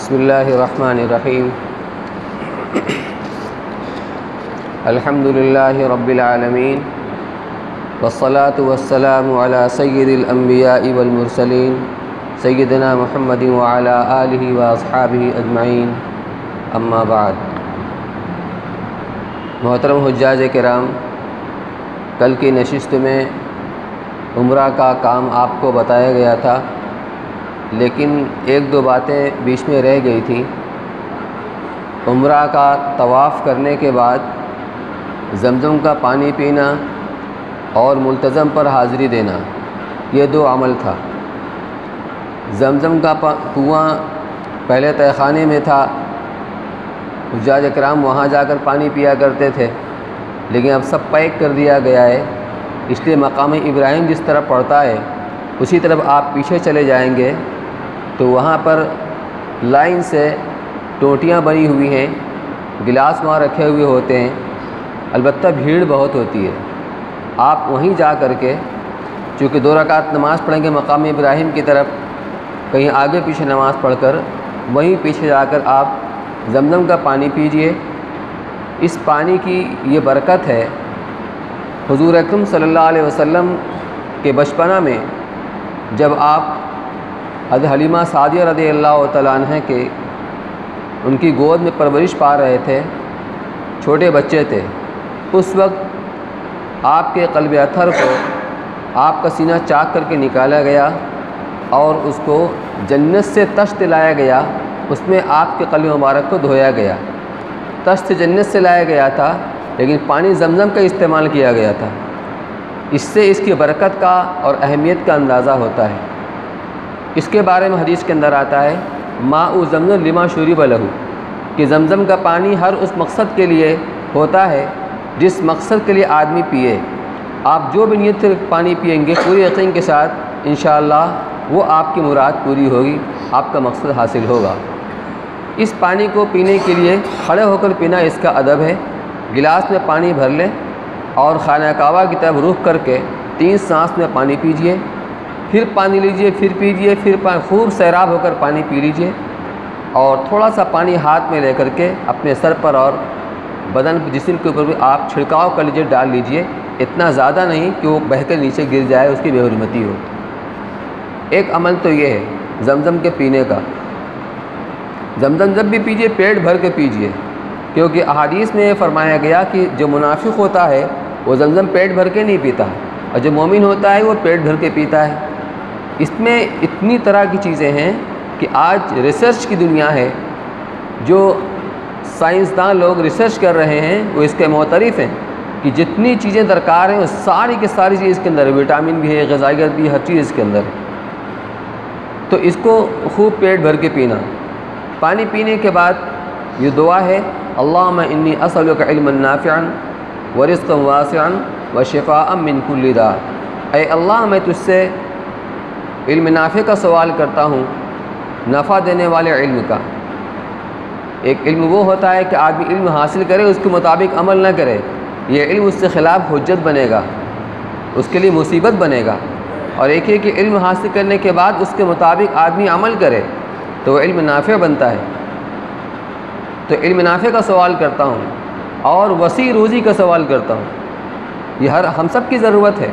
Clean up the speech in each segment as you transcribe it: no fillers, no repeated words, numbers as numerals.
بسم اللہ الرحمن الرحیم الحمد للہ رب العالمین والصلاة والسلام علی سید الانبیاء والمرسلین سیدنا محمد وعلی آلہ واصحابہ اجمعین اما بعد۔ محترم حجاج کرام، کل کی نشست میں عمرہ کا کام آپ کو بتایا گیا تھا، لیکن ایک دو باتیں بیچ میں رہ گئی تھیں۔ عمرہ کا طواف کرنے کے بعد زمزم کا پانی پینا اور ملتزم پر حاضری دینا، یہ دو عمل تھا۔ زمزم کا کنواں پہلے تہہ خانے میں تھا، حجاج کرام وہاں جا کر پانی پیا کرتے تھے، لیکن اب سب پیک کر دیا گیا ہے، اس لیے مقام ابراہیم جس طرف پڑتا ہے اسی طرف آپ پیچھے چلے جائیں گے تو وہاں پر لائن سے ٹوٹیاں بنی ہوئی ہیں، گلاس وہاں رکھے ہوئے ہوتے ہیں، البتہ بھیڑ بہت ہوتی ہے۔ آپ وہیں جا کر کے چونکہ 2 رکعت نماز پڑھیں گے مقام ابراہیم کی طرف، کہیں آگے پیچھے نماز پڑھ کر وہیں پیچھے جا کر آپ زمزم کا پانی پیجئے۔ اس پانی کی یہ برکت ہے، حضور اکرم صلی اللہ علیہ وسلم کے بچپنا میں جب آپ حضرت حلیمہ سعدیہ رضی اللہ تعالیٰ عنہ کے ان کی گود میں پرورش پا رہے تھے، چھوٹے بچے تھے، اس وقت آپ کے قلب اطہر کو آپ کا سینہ چاک کر کے نکالا گیا اور اس کو جنت سے طشت لایا گیا، اس میں آپ کے قلب مبارک کو دھویا گیا۔ طشت جنت سے لایا گیا تھا، لیکن پانی زمزم کا استعمال کیا گیا تھا۔ اس سے اس کی برکت کا اور اہمیت کا اندازہ ہوتا ہے۔ اس کے بارے میں حدیث کے اندر آتا ہے ماء زمزم لما شرب لہ، کہ زمزم کا پانی ہر اس مقصد کے لیے ہوتا ہے جس مقصد کے لیے آدمی پیے۔ آپ جو بھی نیت سے پانی پئیں گے پورے یقین کے ساتھ انشاءاللہ وہ آپ کی مراد پوری ہوگی، آپ کا مقصد حاصل ہوگا۔ اس پانی کو پینے کے لیے کھڑے ہو کر پینا اس کا ادب ہے۔ گلاس میں پانی بھر لیں اور خانہ کعبہ کی طرف رخ کر کے 3 سانس میں پانی پیجئے، پھر پانی لیجئے، پھر پیجئے، پھر خوب سیراب ہو کر پانی پی لیجئے، اور تھوڑا سا پانی ہاتھ میں لے کر کے اپنے سر پر اور بدن جسم کے اوپر بھی آپ چھڑکاؤ کر لیجئے، ڈال لیجئے، اتنا زیادہ نہیں کہ وہ بہہ کر نیچے گر جائے، اس کی بے حرمتی ہو۔ ایک عمل تو یہ ہے زمزم کے پینے کا۔ زمزم جب بھی پیجئے پیٹ بھر کے پیجئے، کیونکہ احادیث میں فرمایا گیا کہ جو منافق ہوتا ہے وہ زمزم پیٹ بھر کے نہیں پیتا، اور جو مومن ہوتا ہے وہ پیٹ بھر کے پیتا ہے۔ اس میں اتنی طرح کی چیزیں ہیں کہ آج ریسرچ کی دنیا ہے، جو سائنسداں لوگ ریسرچ کر رہے ہیں وہ اس کے معترف ہیں کہ جتنی چیزیں درکار ہیں وہ ساری کی ساری چیز اس کے اندر ہے، وٹامن بھی ہے، غذائیت بھی ہے، ہر چیز اس کے اندر ہے۔ تو اس کو خوب پیٹ بھر کے پینا۔ پانی پینے کے بعد یہ دعا ہے اللہم انی اسألک علما نافعا ورزقا واسعا وشفاء من کل داء، اے اللہ میں تجھ سے علم نافع کا سوال کرتا ہوں، نفع دینے والے علم کا۔ ایک علم وہ ہوتا ہے کہ آدمی علم حاصل کرے اس کے مطابق عمل نہ کرے، یہ علم اس سے خلاف حجت بنے گا، اس کے لیے مصیبت بنے گا۔ اور ایک ہے کہ علم حاصل کرنے کے بعد اس کے مطابق آدمی عمل کرے تو وہ علم نافع بنتا ہے۔ تو علم نافع کا سوال کرتا ہوں اور وسیع روزی کا سوال کرتا ہوں، یہ ہم سب کی ضرورت ہے،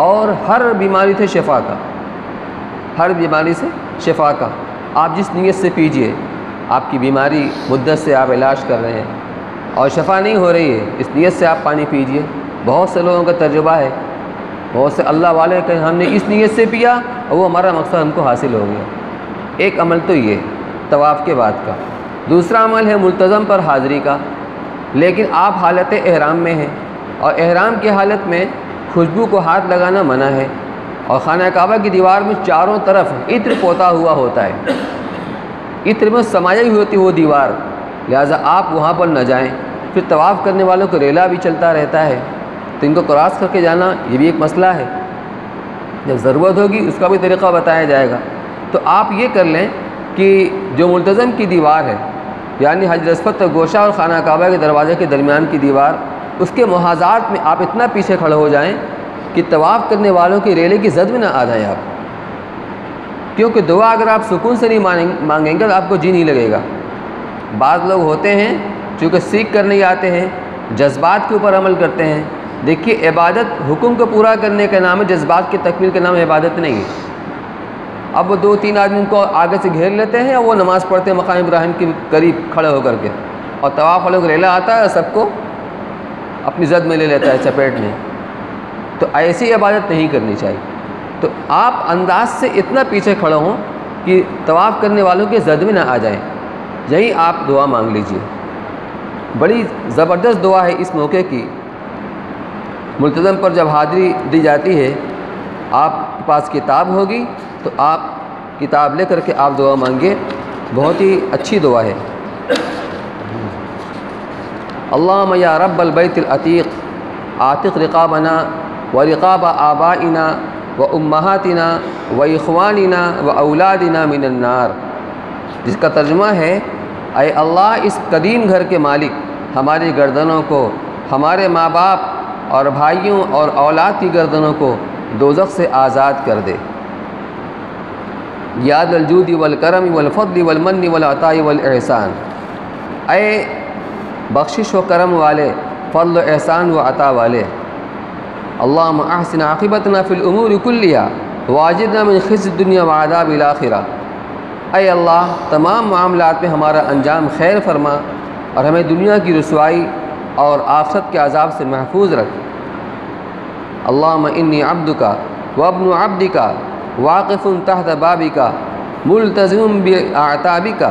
اور ہر بیماری سے شفا کا، ہر بیماری سے شفا کا۔ آپ جس نیت سے پیجئے، آپ کی بیماری مدت سے آپ علاج کر رہے ہیں اور شفا نہیں ہو رہی ہے، اس نیت سے آپ پانی پیجئے۔ بہت سے لوگوں کا تجربہ ہے، بہت سے اللہ والے کہ ہم نے اس نیت سے پیا اور وہ ہمارا مقصد ہم کو حاصل ہو گیا۔ ایک عمل تو یہ طواف کے بعد کا۔ دوسرا عمل ہے ملتزم پر حاضری کا، لیکن آپ حالت احرام میں ہیں، اور احرام کی حالت میں خوشبو کو ہاتھ لگانا منع ہے، اور خانہ کعبہ کی دیوار میں چاروں طرف عطر پوتا ہوا ہوتا ہے، عطر میں سمائی ہوئی ہوتی وہ دیوار، لہٰذا آپ وہاں پر نہ جائیں۔ پھر طواف کرنے والوں کو ریلا بھی چلتا رہتا ہے، تو ان کو کراس کر کے جانا یہ بھی ایک مسئلہ ہے، جب ضرورت ہوگی اس کا بھی طریقہ بتایا جائے گا۔ تو آپ یہ کر لیں کہ جو ملتزم کی دیوار ہے، یعنی حجر اسود گوشہ اور خانہ کعبہ کے دروازے کے درمیان کی دیوار، اس کے محاذات میں آپ اتنا پیچھے کھڑے ہو جائیں کہ طواف کرنے والوں کی ریلے کی زد میں نہ آ جائیں آپ، کیونکہ دعا اگر آپ سکون سے نہیں مانگیں گے تو آپ کو جی نہیں لگے گا۔ بعض لوگ ہوتے ہیں چونکہ سیکھ کر نہیں آتے ہیں، جذبات کے اوپر عمل کرتے ہیں۔ دیکھیے عبادت حکم کو پورا کرنے کا نام ہے، جذبات کی تکمیل کا نام عبادت نہیں ہے۔ اب وہ 2-3 آدمی کو آگے سے گھیر لیتے ہیں اور وہ نماز پڑھتے ہیں مقام ابراہیم کے قریب کھڑے ہو کر کے، اور طواف والوں کو ریلا آتا ہے اور سب کو اپنی زد میں لے لیتا ہے، چپیٹ میں۔ تو ایسی عبادت نہیں کرنی چاہیے۔ تو آپ انداز سے اتنا پیچھے کھڑے ہوں کہ طواف کرنے والوں کے زد میں نہ آ جائیں، یہی آپ دعا مانگ لیجئے۔ بڑی زبردست دعا ہے اس موقع کی۔ ملتزم پر جب حاضری دی جاتی ہے، آپ کے پاس کتاب ہوگی تو آپ کتاب لے کر کے آپ دعا مانگیے، بہت ہی اچھی دعا ہے۔ اللہم یا رب البیت العتیق عاتق رقابنا ورقاب آبائنا وامہاتنا واخواننا واولادنا من النار، جس کا ترجمہ ہے اے اللہ اس قدیم گھر کے مالک، ہماری گردنوں کو، ہمارے ماں باپ اور بھائیوں اور اولاد کی گردنوں کو دوزخ سے آزاد کر دے۔ یا ذا الجود والکرم والفضل والمن والعطاء والاحسان، اے بخشش و کرم والے، فضل و احسان و عطا والے۔ اللہم احسن عاقبتنا فی الامور کلیہا واجرنا من خزی الدنیا وعذاب الاخرہ، اے اللہ تمام معاملات میں ہمارا انجام خیر فرما اور ہمیں دنیا کی رسوائی اور آخرت کے عذاب سے محفوظ رکھ۔ اللہم انی عبدک وابن عبدک واقف تحت بابک ملتزم باعتابک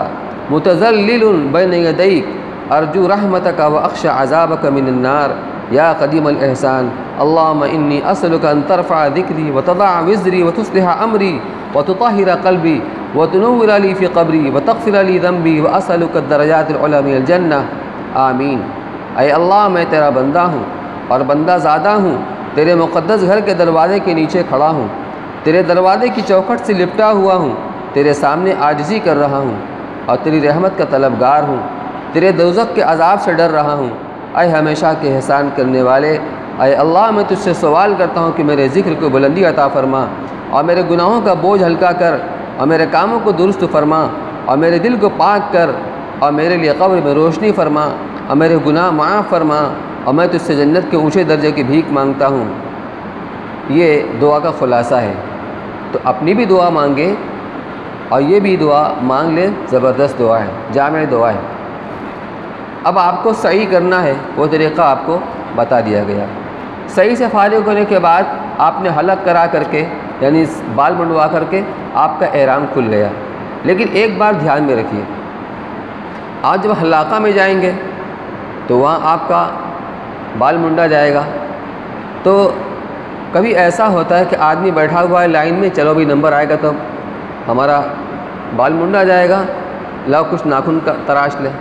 متذلل بین یدیک ارجو رحمتک واخشى عذابک من النار یا قدیم الاحسان۔ اللہم انی اسألک ان ترفع ذکری وتضع وزری وتصلح امری وتطہر قلبی وتنور لی فی قبری وتغفر لی ذنبی واسألک الدرجات العلی من الجنہ، آمین۔ اے اللہ میں تیرا بندہ ہوں اور بندہ زادہ ہوں، تیرے مقدس گھر کے دروازے کے نیچے کھڑا ہوں، تیرے دروازے کی چوکھٹ سے لپٹا ہوا ہوں، تیرے سامنے عاجزی کر رہا ہوں اور تیری رحمت کا طلبگار ہوں، تیرے دوزخ کے عذاب سے ڈر رہا ہوں۔ اے ہمیشہ کے احسان کرنے والے، اے اللہ میں تجھ سے سوال کرتا ہوں کہ میرے ذکر کو بلندی عطا فرما اور میرے گناہوں کا بوجھ ہلکا کر اور میرے کاموں کو درست فرما اور میرے دل کو پاک کر اور میرے لیے قبر میں روشنی فرما اور میرے گناہ معاف فرما، اور میں تجھ سے جنت کے اونچے درجے کی بھیک مانگتا ہوں۔ یہ دعا کا خلاصہ ہے۔ تو اپنی بھی دعا مانگیں اور یہ بھی دعا مانگ لیں، زبردست دعا ہے، جامع دعا ہے۔ اب آپ کو صحیح کرنا ہے، وہ طریقہ آپ کو بتا دیا گیا۔ صحیح سے فارغ ہونے کے بعد آپ نے حلق کرا کر کے یعنی بال منڈوا کر کے آپ کا احرام کھل گیا۔ لیکن ایک بار دھیان میں رکھیے، آپ جب حلاقہ میں جائیں گے تو وہاں آپ کا بال منڈا جائے گا۔ تو کبھی ایسا ہوتا ہے کہ آدمی بیٹھا ہوا ہے لائن میں، چلو بھی نمبر آئے گا تو ہمارا بال منڈا جائے گا، لاؤ کچھ ناخن کا تراش لیں۔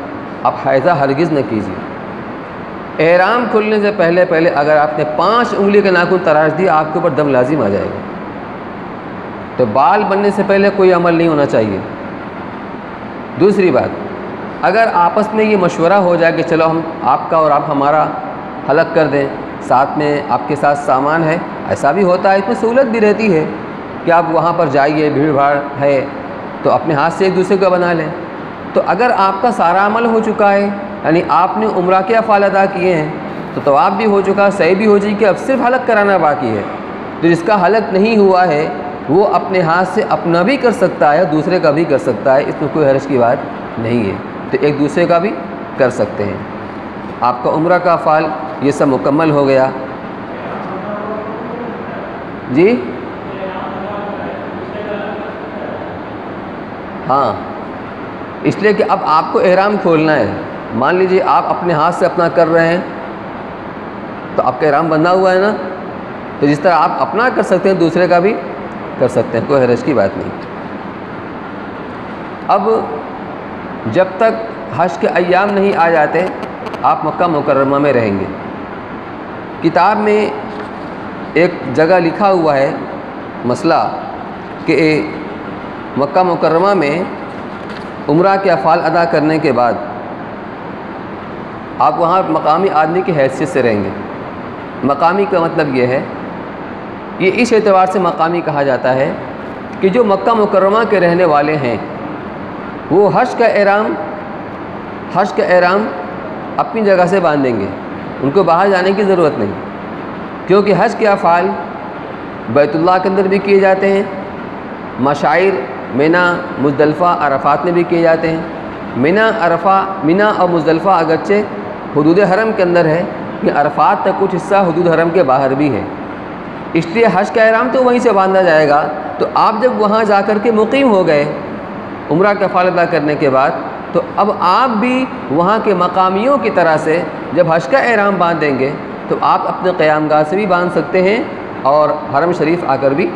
آپ حائزہ ہرگز نہ کیجیے۔ احرام کھلنے سے پہلے اگر آپ نے 5 انگلی کے ناخن تراش دیا، آپ کے اوپر دم لازم آ جائے گا۔ تو بال بننے سے پہلے کوئی عمل نہیں ہونا چاہیے۔ دوسری بات، اگر آپس میں یہ مشورہ ہو جائے کہ چلو ہم آپ کا اور آپ ہمارا حلق کر دیں، ساتھ میں آپ کے ساتھ سامان ہے، ایسا بھی ہوتا ہے، اس میں سہولت بھی رہتی ہے کہ آپ وہاں پر جائیے، بھیڑ بھاڑ ہے تو اپنے ہاتھ سے ایک دوسرے کو بنا لیں۔ تو اگر آپ کا سارا عمل ہو چکا ہے، یعنی آپ نے عمرہ کے افعال ادا کیے ہیں، تو طواف بھی ہو چکا، سعی بھی ہو چکی، کہ اب صرف حلق کرانا باقی ہے۔ تو جس کا حلق نہیں ہوا ہے وہ اپنے ہاتھ سے اپنا بھی کر سکتا ہے، دوسرے کا بھی کر سکتا ہے، اس میں کوئی حرج کی بات نہیں ہے۔ تو ایک دوسرے کا بھی کر سکتے ہیں۔ آپ کا عمرہ کا افعال یہ سب مکمل ہو گیا۔ جی ہاں، اس لیے کہ اب آپ کو احرام کھولنا ہے۔ مان لیجئے آپ اپنے ہاتھ سے اپنا کر رہے ہیں تو آپ کا احرام بندھا ہوا ہے نا، تو جس طرح آپ اپنا کر سکتے ہیں دوسرے کا بھی کر سکتے ہیں، کوئی حرج کی بات نہیں۔ اب جب تک حج کے ایام نہیں آ جاتے آپ مکہ مکرمہ میں رہیں گے۔ کتاب میں ایک جگہ لکھا ہوا ہے مسئلہ کہ مکہ مکرمہ میں عمرہ کے افعال ادا کرنے کے بعد آپ وہاں مقامی آدمی کی حیثیت سے رہیں گے۔ مقامی کا مطلب یہ ہے، یہ اس اعتبار سے مقامی کہا جاتا ہے کہ جو مکہ مکرمہ کے رہنے والے ہیں وہ حج کا احرام اپنی جگہ سے باندھیں گے، ان کو باہر جانے کی ضرورت نہیں، کیونکہ حج کے افعال بیت اللہ کے اندر بھی کیے جاتے ہیں، مشاعر مینا مزدلفہ عرفات میں بھی کیے جاتے ہیں۔ مینا اور مزدلفہ اگرچہ حدود حرم کے اندر ہے، یہ عرفات تک کچھ حصہ حدود حرم کے باہر بھی ہے، اس لیے حج کا احرام تو وہیں سے باندھا جائے گا۔ تو آپ جب وہاں جا کر کے مقیم ہو گئے عمرہ کا افعال ادا کرنے کے بعد، تو اب آپ بھی وہاں کے مقامیوں کی طرح سے جب حج کا احرام باندھیں گے تو آپ اپنے قیام گاہ سے بھی باندھ سکتے ہیں اور حرم شریف آ کر بھی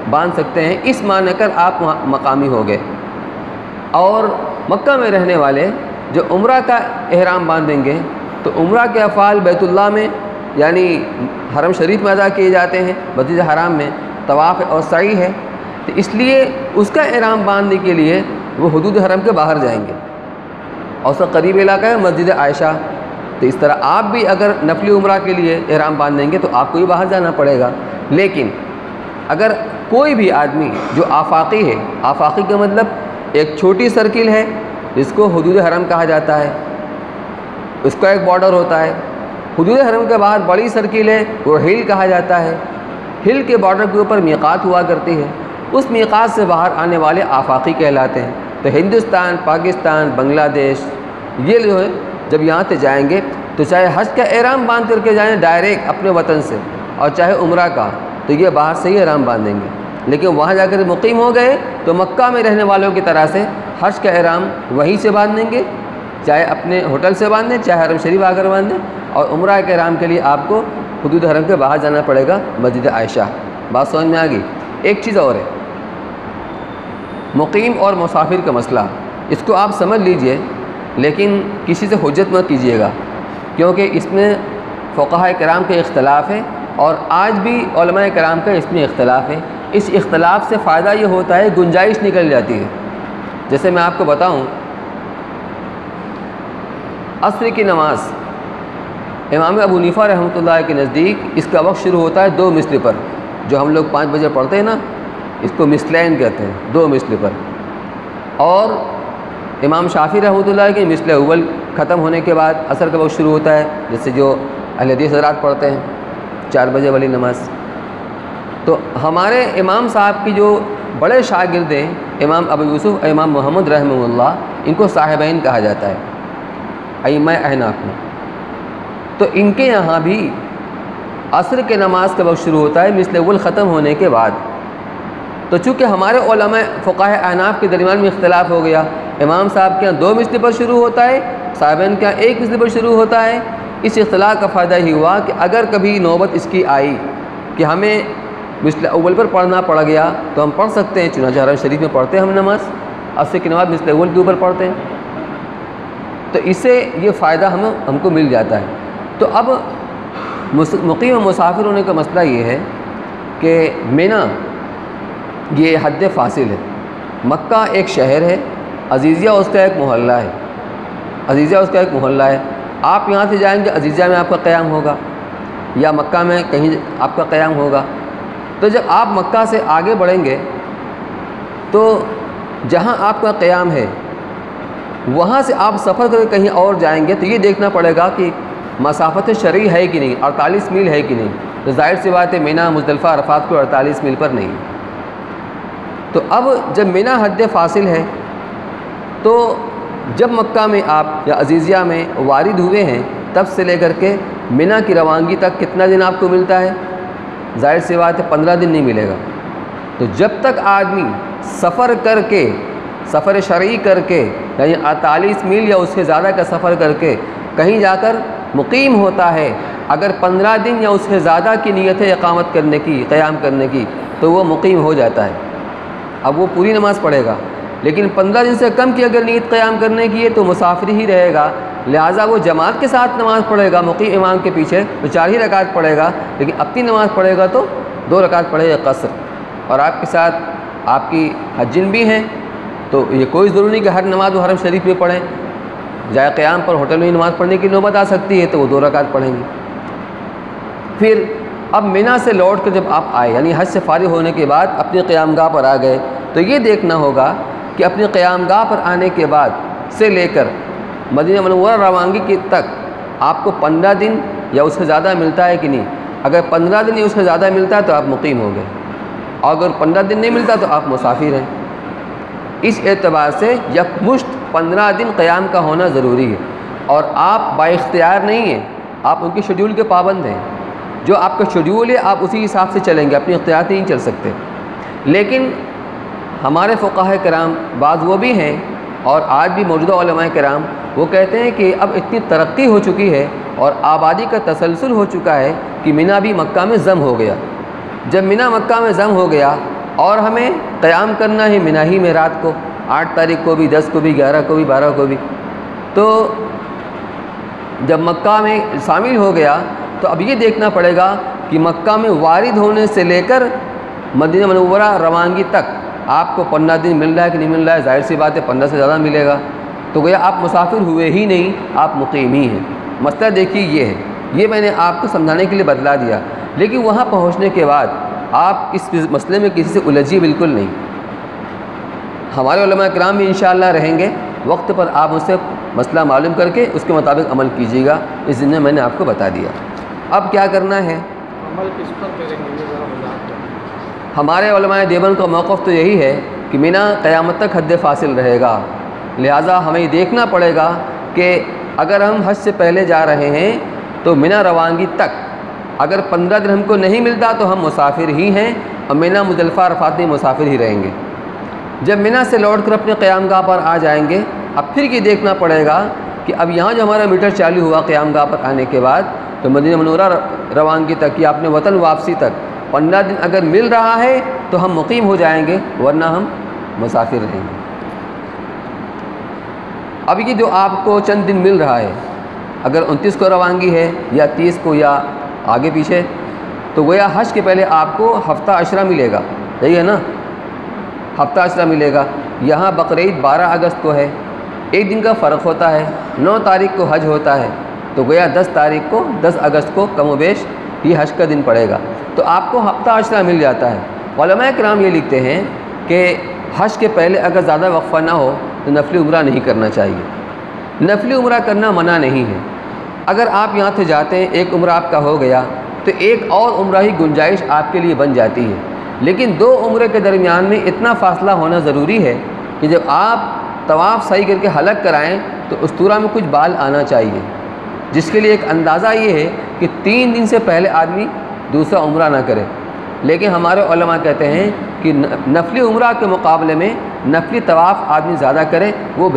باندھ سکتے ہیں، اس مان کر آپ وہاں مقامی ہو گئے۔ اور مکہ میں رہنے والے جو عمرہ کا احرام باندھیں گے تو عمرہ کے افعال بیت اللہ میں یعنی حرم شریف میں ادا کیے جاتے ہیں، مسجد حرام میں طواف اور سعی ہے، تو اس لیے اس کا احرام باندھنے کے لیے وہ حدود حرم کے باہر جائیں گے، اور اس کا قریب علاقہ ہے مسجد عائشہ۔ تو اس طرح آپ بھی اگر نفلی عمرہ کے لیے احرام باندھیں گے تو آپ کو بھی باہر جانا پڑے گا۔ لیکن اگر کوئی بھی آدمی جو آفاقی ہے، آفاقی کا مطلب ایک چھوٹی سرکل ہے جس کو حدود حرم کہا جاتا ہے، اس کا ایک بارڈر ہوتا ہے، حدود حرم کے باہر بڑی سرکل ہے وہ ہل کہا جاتا ہے، ہل کے بارڈر کے اوپر میقات ہوا کرتی ہے، اس میقات سے باہر آنے والے آفاقی کہلاتے ہیں۔ تو ہندوستان، پاکستان، بنگلہ دیش یہ جو ہے جب یہاں سے جائیں گے تو چاہے حج کا احرام باندھ کر کے جائیں ڈائریکٹ اپنے وطن سے، اور چاہے عمرہ کا، تو یہ باہر سے ہی احرام باندھیں گے۔ لیکن وہاں جا کر مقیم ہو گئے تو مکہ میں رہنے والوں کی طرح سے حج کا احرام وہیں سے باندھیں گے، چاہے اپنے ہوٹل سے باندھیں، چاہے حرم شریف آ کر باندھیں، اور عمرہ کے احرام کے لیے آپ کو حدود حرم کے باہر جانا پڑے گا، مسجد عائشہ۔ بات سمجھ میں آ گئی؟ ایک چیز اور ہے، مقیم اور مسافر کا مسئلہ، اس کو آپ سمجھ لیجئے لیکن کسی سے حجت مت کیجیے گا، کیونکہ اس میں فقہاء کرام کے اختلاف ہے اور آج بھی علماء کرام کا اس میں اختلاف ہے۔ اس اختلاف سے فائدہ یہ ہوتا ہے گنجائش نکل جاتی ہے۔ جیسے میں آپ کو بتاؤں، عصر کی نماز امام ابو حنیفہ رحمۃ اللہ کے نزدیک اس کا وقت شروع ہوتا ہے 2 مثل پر، جو ہم لوگ 5 بجے پڑھتے ہیں نا، اس کو مثلین کہتے ہیں، 2 مثل پر۔ اور امام شافعی رحمۃ اللہ کے مثل اول ختم ہونے کے بعد عصر کا وقت شروع ہوتا ہے، جیسے جو اہل حدیث حضرات پڑھتے ہیں 4 بجے والی نماز۔ تو ہمارے امام صاحب کی جو بڑے شاگرد ہیں امام ابو یوسف، امام محمد رحمہ اللہ، ان کو صاحبین کہا جاتا ہے، ائمہ احناف میں۔ تو ان کے یہاں بھی عصر کے نماز کا وقت شروع ہوتا ہے مثل اول ختم ہونے کے بعد۔ تو چونکہ ہمارے علماء فقہاء احناف کے درمیان میں اختلاف ہو گیا، امام صاحب کے یہاں 2 مثل پر شروع ہوتا ہے، صاحبین کے یہاں 1 مثل پر شروع ہوتا ہے۔ اس اختلاف کا فائدہ ہی ہوا کہ اگر کبھی نوبت اس کی آئی کہ ہمیں مثل اول پر پڑھنا پڑ گیا تو ہم پڑھ سکتے ہیں، چنانچہ حرم شریف میں پڑھتے ہیں ہم نماز، عصر کی نماز مثل اول کے اوپر پڑھتے ہیں، تو اس سے یہ فائدہ ہم کو مل جاتا ہے۔ تو اب مقیم و مسافر ہونے کا مسئلہ یہ ہے کہ مینا یہ حد فاصل ہے، مکہ ایک شہر ہے، عزیزیہ اس کا ایک محلہ ہے، عزیزیہ اس کا ایک محلہ ہے۔ آپ یہاں سے جائیں گے عزیزیہ میں آپ کا قیام ہوگا یا مکہ میں کہیں آپ کا قیام ہوگا۔ تو جب آپ مکہ سے آگے بڑھیں گے تو جہاں آپ کا قیام ہے وہاں سے آپ سفر کر کے کہیں اور جائیں گے تو یہ دیکھنا پڑے گا کہ مسافت شرعی ہے کہ نہیں، 48 میل ہے کہ نہیں۔ تو ظاہر سی بات ہے مینا مزدلفہ عرفات کو 48 میل پر نہیں۔ تو اب جب مینا حد فاصل ہے تو جب مکہ میں آپ یا عزیزیہ میں وارد ہوئے ہیں تب سے لے کر کے مینا کی روانگی تک کتنا دن آپ کو ملتا ہے؟ ظاہر سی بات ہے 15 دن نہیں ملے گا۔ تو جب تک آدمی سفر کر کے، سفر شرعی کر کے، یعنی 48 میل یا اس سے زیادہ کا سفر کر کے کہیں جا کر مقیم ہوتا ہے، اگر 15 دن یا اس سے زیادہ کی نیت ہے اقامت کرنے کی، قیام کرنے کی، تو وہ مقیم ہو جاتا ہے۔ اب وہ پوری نماز پڑھے گا، لیکن 15 دن سے کم کی اگر نیت قیام کرنے کی ہے تو مسافر ہی رہے گا، لہٰذا وہ جماعت کے ساتھ نماز پڑھے گا، مقیم امام کے پیچھے تو 4 ہی رکعت پڑھے گا، لیکن اپنی نماز پڑھے گا تو 2 رکعت پڑھے گا قصر۔ اور آپ کے ساتھ آپ کی حجن بھی ہیں تو یہ کوئی ضروری نہیں کہ ہر نماز وہ حرم شریف میں پڑھیں، جائے قیام پر ہوٹل میں نماز پڑھنے کی نوبت آ سکتی ہے تو وہ 2 رکعت پڑھیں گے۔ پھر اب مینا سے لوٹ کر جب آپ آئے، یعنی حج سے فارغ ہونے کے بعد اپنی قیام گاہ پر آ گئے، تو یہ دیکھنا ہوگا کہ اپنی قیام گاہ پر آنے کے بعد سے لے کر مدینہ منورہ روانگی کی تک آپ کو 15 دن یا اس سے زیادہ ملتا ہے کہ نہیں۔ اگر 15 دن یا اس سے زیادہ ملتا ہے تو آپ مقیم ہو گئے، اور اگر 15 دن نہیں ملتا تو آپ مسافر ہیں۔ اس اعتبار سے یکمشت 15 دن قیام کا ہونا ضروری ہے، اور آپ با اختیار نہیں ہیں، آپ ان کے شیڈول کے پابند ہیں۔ جو آپ کا شیڈول ہے آپ اسی حساب سے چلیں گے، اپنی اختیار سے نہیں چل سکتے۔ لیکن ہمارے فقہاء کرام بعض وہ بھی ہیں، اور آج بھی موجودہ علماء کرام وہ کہتے ہیں کہ اب اتنی ترقی ہو چکی ہے اور آبادی کا تسلسل ہو چکا ہے کہ مینا بھی مکہ میں ضم ہو گیا۔ جب مینا مکہ میں ضم ہو گیا اور ہمیں قیام کرنا ہے مینا ہی میں رات کو، 8 تاریخ کو بھی، 10 کو بھی، 11 کو بھی، 12 کو بھی، تو جب مکہ میں شامل ہو گیا تو اب یہ دیکھنا پڑے گا کہ مکہ میں وارد ہونے سے لے کر مدینہ منورہ روانگی تک آپ کو 15 دن مل رہا ہے کہ نہیں مل رہا ہے؟ ظاہر سی بات ہے 15 سے زیادہ ملے گا، تو گویا آپ مسافر ہوئے ہی نہیں، آپ مقیم ہی ہیں۔ مسئلہ دیکھیے یہ ہے، یہ میں نے آپ کو سمجھانے کے لیے بتلا دیا، لیکن وہاں پہنچنے کے بعد آپ اس مسئلے میں کسی سے الجھیے بالکل نہیں۔ ہمارے علماء کرام بھی انشاءاللہ رہیں گے، وقت پر آپ اس سے مسئلہ معلوم کر کے اس کے مطابق عمل کیجیے گا۔ اس دن میں نے آپ کو بتا دیا۔ اب کیا کرنا ہے؟ عمل کس پر کریں گے یہ ذرا وضاحت کریں۔ ہمارے علماء دیوبند کا موقف تو یہی ہے کہ مینا قیامت تک حد فاصل رہے گا، لہٰذا ہمیں یہ دیکھنا پڑے گا کہ اگر ہم حج سے پہلے جا رہے ہیں تو مینا روانگی تک اگر 15 دن ہم کو نہیں ملتا تو ہم مسافر ہی ہیں، اور مینا مزدلفہ عرفات میں مسافر ہی رہیں گے۔ جب مینا سے لوٹ کر اپنے قیام گاہ پر آ جائیں گے، اب پھر یہ دیکھنا پڑے گا کہ اب یہاں جو ہمارا میٹر چالو ہوا قیام گاہ پر آنے کے بعد، تو مدینہ منورہ روانگی تک یا اپنے وطن واپسی تک 15 دن اگر مل رہا ہے تو ہم مقیم ہو جائیں گے، ورنہ ہم مسافر رہیں گے۔ اب یہ جو آپ کو چند دن مل رہا ہے، اگر 29 کو روانگی ہے یا 30 کو یا آگے پیچھے، تو گویا حج کے پہلے آپ کو ہفتہ عشرہ ملے گا، صحیح ہے نا؟ ہفتہ عشرہ ملے گا۔ یہاں بقرعید 12 اگست کو ہے، ایک دن کا فرق ہوتا ہے، 9 تاریخ کو حج ہوتا ہے، تو گویا 10 تاریخ کو 10 اگست کو کم و بیش یہ حج کا دن پڑے گا، تو آپ کو ہفتہ عشرہ مل جاتا ہے۔ علماء کرام یہ لکھتے ہیں کہ حج کے پہلے اگر زیادہ وقفہ نہ ہو تو نفلی عمرہ نہیں کرنا چاہیے۔ نفلی عمرہ کرنا منع نہیں ہے۔ اگر آپ یہاں سے جاتے ہیں، ایک عمرہ آپ کا ہو گیا تو ایک اور عمرہ ہی گنجائش آپ کے لیے بن جاتی ہے، لیکن 2 عمرے کے درمیان میں اتنا فاصلہ ہونا ضروری ہے کہ جب آپ طواف صحیح کر کے حلق کرائیں تو استورا میں کچھ بال آنا چاہیے، جس کے لیے ایک اندازہ یہ ہے کہ 3 دن سے پہلے آدمی دوسرا عمرہ نہ کرے۔ لیکن ہمارے علماء کہتے ہیں کہ نفلی عمرہ کے مقابلے میں نفلی طواف آدمی زیادہ کرے، وہ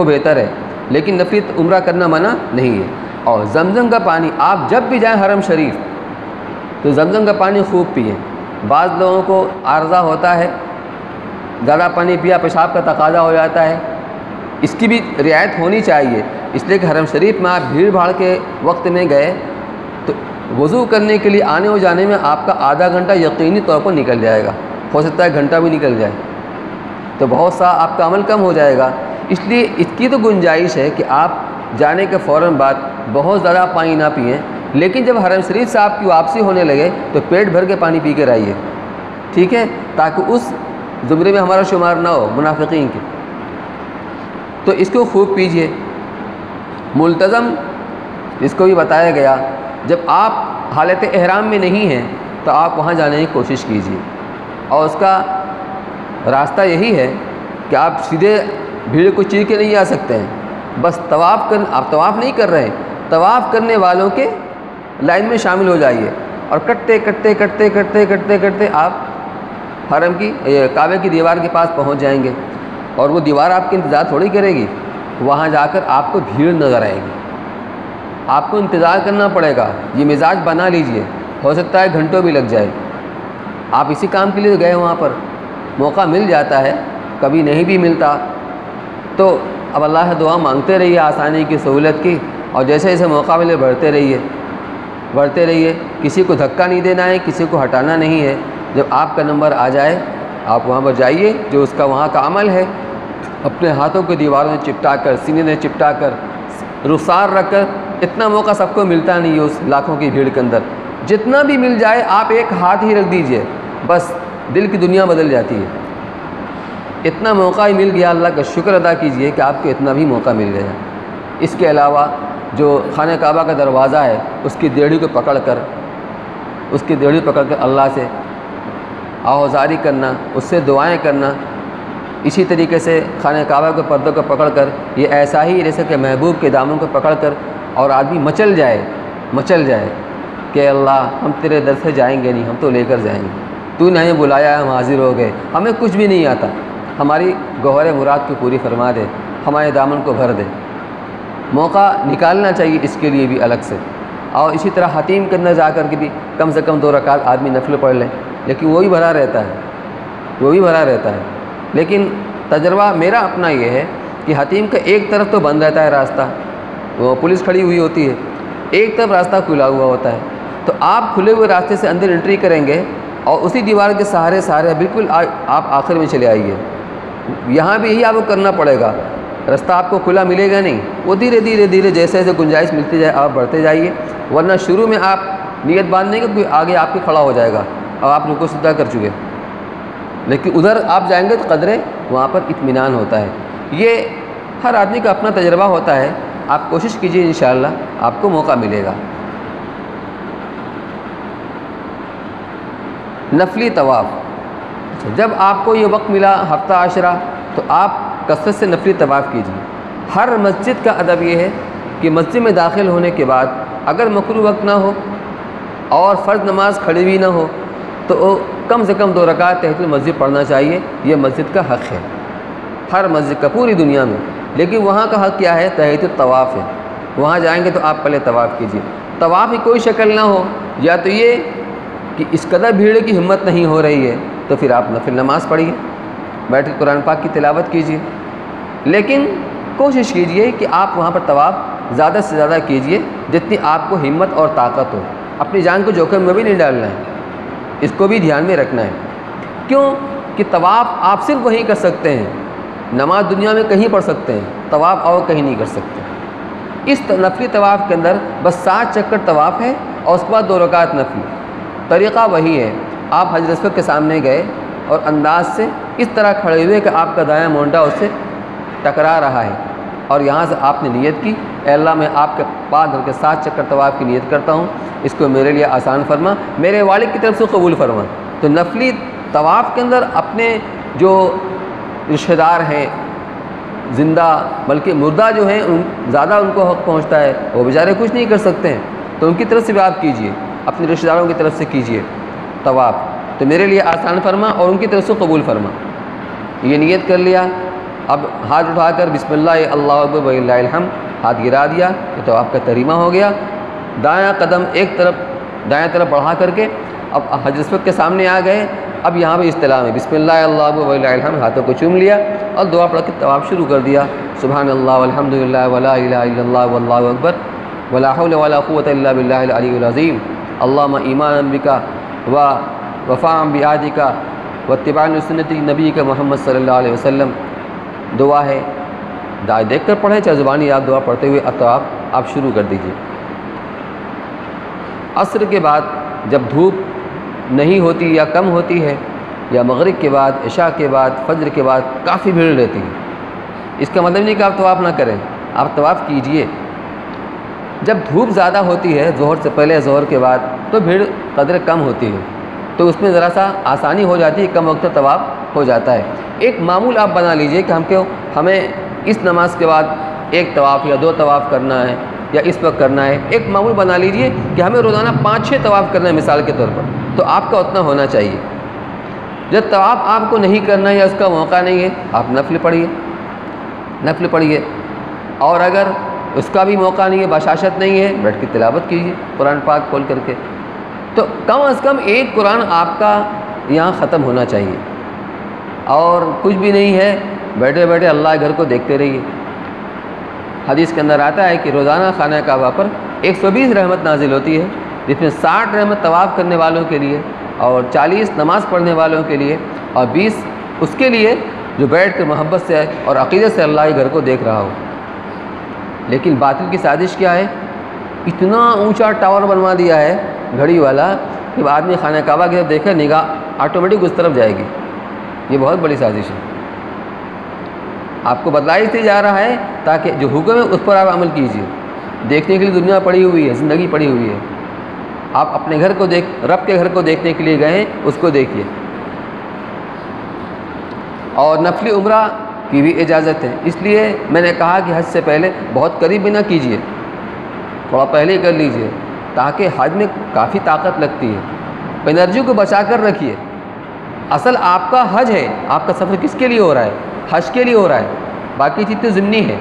بہتر ہے، لیکن نفلی عمرہ کرنا منع نہیں ہے۔ اور زمزم کا پانی آپ جب بھی جائیں حرم شریف تو زمزم کا پانی خوب پئیں۔ بعض لوگوں کو عارضہ ہوتا ہے، زیادہ پانی پیا پیشاب کا تقاضا ہو جاتا ہے، اس کی بھی رعایت ہونی چاہیے، اس لیے کہ حرم شریف میں آپ بھیڑ بھاڑ کے وقت میں گئے تو وضو کرنے کے لیے آنے و جانے میں آپ کا آدھا گھنٹہ یقینی طور پر نکل جائے گا، ہو سکتا ہے گھنٹہ بھی نکل جائے، تو بہت سا آپ کا عمل کم ہو جائے گا۔ اس لیے اس کی تو گنجائش ہے کہ آپ جانے کے فوراً بعد بہت زیادہ پانی نہ پئیں، لیکن جب حرم شریف سے آپ کی واپسی ہونے لگے تو پیٹ بھر کے پانی پی کے رہیے، ٹھیک ہے، تاکہ اس زمرے میں ہمارا شمار نہ ہو منافقین کے۔ تو اس کو خوب پیجئے۔ ملتزم اس کو بھی بتایا گیا، جب آپ حالت احرام میں نہیں ہیں تو آپ وہاں جانے کی کوشش کیجیے، اور اس کا راستہ یہی ہے کہ آپ سیدھے بھیڑ کو چیر کے نہیں آ سکتے ہیں، بس آپ طواف نہیں کر رہے ہیں، طواف کرنے والوں کے لائن میں شامل ہو جائیے، اور کرتے آپ حرم کی کعبے کی دیوار کے پاس پہنچ جائیں گے، اور وہ دیوار آپ کا انتظار تھوڑی کرے گی، وہاں جا کر آپ کو بھیڑ نظر آئے گی، آپ کو انتظار کرنا پڑے گا۔ یہ مزاج بنا لیجئے، ہو سکتا ہے گھنٹوں بھی لگ جائے۔ آپ اسی کام کے لیے گئے، وہاں پر موقع مل جاتا ہے، کبھی نہیں بھی ملتا، تو اب اللہ سے دعا مانگتے رہیے آسانی کی، سہولت کی، اور جیسے جیسے موقع ملے بڑھتے رہیے، کسی کو دھکا نہیں دینا ہے، کسی کو ہٹانا نہیں ہے۔ جب آپ کا نمبر آ جائے آپ وہاں پر جائیے، جو اس کا وہاں کا عمل ہے، اپنے ہاتھوں کو دیواروں میں چپٹا کر، سینے میں چپٹا کر، رخسار رکھ کر، اتنا موقع سب کو ملتا نہیں ہے اس لاکھوں کی بھیڑ کے اندر، جتنا بھی مل جائے آپ ایک ہاتھ ہی رکھ دیجئے، بس دل کی دنیا بدل جاتی ہے۔ اتنا موقع ہی مل گیا، اللہ کا شکر ادا کیجئے کہ آپ کو اتنا بھی موقع مل گیا۔ اس کے علاوہ جو خانہ کعبہ کا دروازہ ہے اس کی دیڑھی کو پکڑ کر اللہ سے آہوازاری کرنا، اس سے دعائیں کرنا، اسی طریقے سے خانہ کعبہ کے پردوں کو پکڑ کر، یہ ایسا ہی جیسے کہ محبوب کے دامن کو پکڑ کر اور آدمی مچل جائے کہ اللہ ہم تیرے در سے جائیں گے نہیں، ہم تو لے کر جائیں گے، تو نے ہمیں بلایا، ہم حاضر ہو گئے، ہمیں کچھ بھی نہیں آتا، ہماری گوہر مراد کو پوری فرما دے، ہمارے دامن کو بھر دے۔ موقع نکالنا چاہیے اس کے لیے بھی الگ سے۔ اور اسی طرح حتیم کے اندر جا کر کے بھی کم سے کم 2 رکعت آدمی نفل پڑھ لے، لیکن وہ بھی بھرا رہتا ہے۔ لیکن تجربہ میرا اپنا یہ ہے کہ حتیم کا ایک طرف تو بند رہتا ہے راستہ، وہ پولیس کھڑی ہوئی ہوتی ہے، ایک طرف راستہ کھلا ہوا ہوتا ہے، تو آپ کھلے ہوئے راستے سے اندر انٹری کریں گے اور اسی دیوار کے سہارے بالکل آپ آخر میں چلے آئیے۔ یہاں بھی یہی آپ کو کرنا پڑے گا، راستہ آپ کو کھلا ملے گا نہیں، وہ دھیرے جیسے جیسے گنجائش ملتی جائے آپ بڑھتے جائیے، ورنہ شروع میں آپ نیت باندھیں گے کوئی آگے آپ کے کھڑا ہو جائے گا اور آپ رکوع سجدہ کر چکے، لیکن ادھر آپ جائیں گے تو قدرے وہاں پر اطمینان ہوتا ہے۔ یہ ہر آدمی کا اپنا تجربہ ہوتا ہے، آپ کوشش کیجئے، انشاءاللہ آپ کو موقع ملے گا۔ نفلی طواف، جب آپ کو یہ وقت ملا ہفتہ عاشرہ تو آپ کثرت سے نفلی طواف کیجیے۔ ہر مسجد کا ادب یہ ہے کہ مسجد میں داخل ہونے کے بعد اگر مکروہ وقت نہ ہو اور فرض نماز کھڑی ہوئی نہ ہو تو کم سے کم 2 رکعت تحیۃ المسجد پڑھنا چاہیے، یہ مسجد کا حق ہے، ہر مسجد کا پوری دنیا میں۔ لیکن وہاں کا حق کیا ہے؟ تحیۃ الطواف ہے، وہاں جائیں گے تو آپ پہلے طواف کیجیے۔ طواف کی کوئی شکل نہ ہو، یا تو یہ کہ اس قدر بھیڑ کی ہمت نہیں ہو رہی ہے تو پھر آپ نفل نماز پڑھیے، بیٹھ کے قرآن پاک کی تلاوت کیجیے، لیکن کوشش کیجیے کہ آپ وہاں پر طواف زیادہ سے زیادہ کیجیے جتنی آپ کو ہمت اور طاقت ہو۔ اپنی جان کو جوخم میں بھی نہیں ڈالنا ہے، اس کو بھی دھیان میں رکھنا ہے۔ کیوں کہ طواف آپ صرف وہیں کر سکتے ہیں، نماز دنیا میں کہیں پڑھ سکتے ہیں، طواف اور کہیں نہیں کر سکتے۔ اس نفلی طواف کے اندر بس 7 چکر طواف ہے اور اس کے بعد 2 رکعت نفل۔ طریقہ وہی ہے، آپ حجر اسود کے سامنے گئے اور انداز سے اس طرح کھڑے ہوئے کہ آپ کا دایاں مونڈا اس سے ٹکرا رہا ہے، اور یہاں سے آپ نے نیت کی، اے اللہ میں آپ کے پاس دھر کے 7 چکر طواف کی نیت کرتا ہوں، اس کو میرے لیے آسان فرما، میرے والد کی طرف سے قبول فرما۔ تو نفلی طواف کے اندر اپنے جو رشتہ دار ہیں، زندہ بلکہ مردہ جو ہیں زیادہ ان کو حق پہنچتا ہے، وہ بیچارے کچھ نہیں کر سکتے ہیں، تو ان کی طرف سے بھی آپ کیجئے، اپنے رشتہ داروں کی طرف سے کیجئے طواف، تو میرے لیے آسان فرما اور ان کی طرف سے قبول فرما۔ یہ نیت کر لیا، اب ہاتھ اٹھا کر بسم اللہ اللہ اکبر وللہ الحمد ہاتھ گرا دیا، یہ تو آپ کا تریمہ ہو گیا۔ دایاں قدم دائیں طرف بڑھا کر کے اب حجر اسود کے سامنے آ گئے، اب یہاں بھی اصطلاح میں بسم اللہ اللہ اکبر وللہ الحمد ہاتھوں کو چوم لیا اور دعا پڑھ کے طواف شروع کر دیا۔ سبحان اللہ والحمد للہ ولا الہ الا اللہ واللہ اکبر ولا حول ولا قوۃ الا باللہ العلی العظیم، اللہم ایمانا بک ووفاء بعہدک واتباعا لسنت نبیک محمد صلی اللہ علیہ وسلم۔ دعا ہے، دیکھ کر پڑھیں چاہے زبانی آپ دعا پڑھتے ہوئے اب آپ شروع کر دیجئے۔ عصر کے بعد جب دھوپ نہیں ہوتی یا کم ہوتی ہے، یا مغرب کے بعد، عشاء کے بعد، فجر کے بعد کافی بھیڑ رہتی ہے، اس کا مطلب نہیں کہ آپ طواف نہ کریں، آپ طواف کیجئے۔ جب دھوپ زیادہ ہوتی ہے، ظہر سے پہلے ظہر کے بعد، تو بھیڑ قدر کم ہوتی ہے، تو اس میں ذرا سا آسانی ہو جاتی ہے، کم وقت طواف ہو جاتا ہے۔ ایک معمول آپ بنا لیجئے کہ ہمیں اس نماز کے بعد 1 طواف یا 2 طواف کرنا ہے، یا اس وقت کرنا ہے۔ ایک معمول بنا لیجئے کہ ہمیں روزانہ 5-6 طواف کرنا ہے مثال کے طور پر، تو آپ کا اتنا ہونا چاہیے۔ جب طواف آپ کو نہیں کرنا ہے یا اس کا موقع نہیں ہے، آپ نفل پڑھیے، اور اگر اس کا بھی موقع نہیں ہے، بشاشت نہیں ہے، بیٹھ کے تلاوت کیجیے قرآن پاک کھول کر کے۔ تو کم از کم 1 قرآن آپ کا یہاں ختم ہونا چاہیے، اور کچھ بھی نہیں ہے، بیٹھے بیٹھے اللہ کے گھر کو دیکھتے رہیے۔ حدیث کے اندر آتا ہے کہ روزانہ خانہ کعبہ پر 120 رحمت نازل ہوتی ہے، جس میں 60 رحمت طواف کرنے والوں کے لیے، اور 40 نماز پڑھنے والوں کے لیے، اور 20 اس کے لیے جو بیٹھ کر محبت سے اور عقیدت سے اللہ کے گھر کو دیکھ رہا ہو۔ لیکن باطل کی سازش کیا ہے؟ اتنا اونچا ٹاور بنوا دیا ہے گھڑی والا، جب آدمی خانہ کعبہ کی طرف دیکھے نگاہ آٹومیٹک اس طرف جائے گی۔ یہ بہت بڑی سازش ہے، آپ کو بتلایا اس لیے جا رہا ہے تاکہ جو حکم ہے اس پر آپ عمل کیجیے۔ دیکھنے کے لیے دنیا پڑی ہوئی ہے، زندگی پڑی ہوئی ہے، آپ اپنے گھر کو رب کے گھر کو دیکھنے کے لیے گئے، اس کو دیکھیے۔ اور نفلی عمرہ کی بھی اجازت ہے، اس لیے میں نے کہا کہ حج سے پہلے بہت قریب بھی نہ کیجیے، تھوڑا پہلے ہی کر لیجیے، تاکہ حج میں کافی طاقت لگتی ہے، انرجی کو بچا کر رکھیے۔ اصل آپ کا حج ہے، آپ کا سفر کس کے لیے ہو رہا ہے؟ حج کے لیے ہو رہا ہے، باقی چیز تو ضمنی ہے،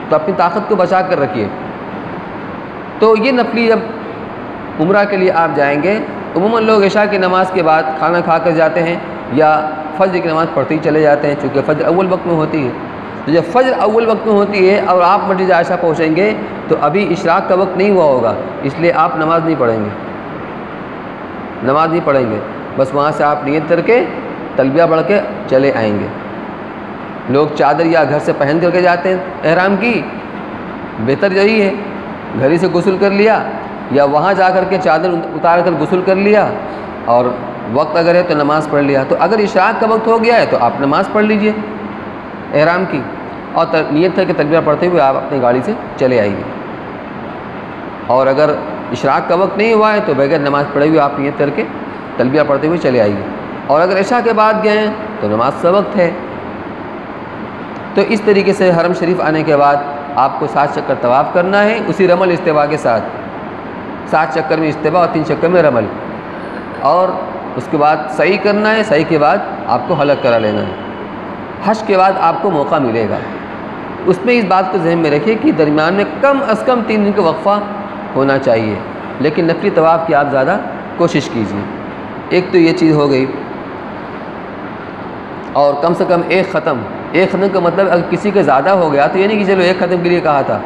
تو اپنی طاقت کو بچا کر رکھیے۔ تو یہ نفلی جب عمرہ کے لیے آپ جائیں گے، عموماً لوگ عشاء کی نماز کے بعد کھانا کھا کر جاتے ہیں یا فجر کی نماز پڑھتے ہی چلے جاتے ہیں، چونکہ فجر اول وقت میں ہوتی ہے۔ تو جب فجر اول وقت میں ہوتی ہے اور آپ مسجد عائشہ پہنچیں گے تو ابھی اشراق کا وقت نہیں ہوا ہوگا، اس لیے آپ نماز نہیں پڑھیں گے، نماز نہیں پڑھیں گے، بس وہاں سے آپ نیت کر کے تلبیہ پڑھ کے چلے آئیں گے۔ لوگ چادر یا گھر سے پہن کر کے جاتے ہیں احرام کی، بہتر یہی ہے، گھر ہی سے غسل کر لیا یا وہاں جا کر کے چادر اتار کر غسل کر لیا، اور وقت اگر ہے تو نماز پڑھ لیا۔ تو اگر اشراق کا وقت ہو گیا ہے تو آپ نماز پڑھ لیجئے احرام کی، اور نیت کر کے تلبیہ پڑھتے ہوئے آپ اپنی گاڑی سے چلے آئیے۔ اور اگر اشراق کا وقت نہیں ہوا ہے تو بغیر نماز پڑھے ہوئے آپ نیت کر کے تلبیہ پڑھتے ہوئے چلے آئیے۔ اور اگر عشاء کے بعد گئے ہیں تو نماز کا وقت ہے۔ تو اس طریقے سے حرم شریف آنے کے بعد آپ کو 7 چکر طواف کرنا ہے، اسی رمل استوا کے ساتھ، 7 چکر میں استوا اور 3 چکر میں رمل، اور اس کے بعد سعی کرنا ہے، سعی کے بعد آپ کو حلق کرا لینا ہے۔ حج کے بعد آپ کو موقع ملے گا، اس میں اس بات کو ذہن میں رکھیے کہ درمیان میں کم از کم 3 دن کا وقفہ ہونا چاہیے، لیکن نفلی طواف کی آپ زیادہ کوشش کیجیے۔ ایک تو یہ چیز ہو گئی، اور کم سے کم ایک ختم کا مطلب اگر کسی کے زیادہ ہو گیا تو یہ نہیں کہ چلو ایک ختم کے لیے کہا تھا،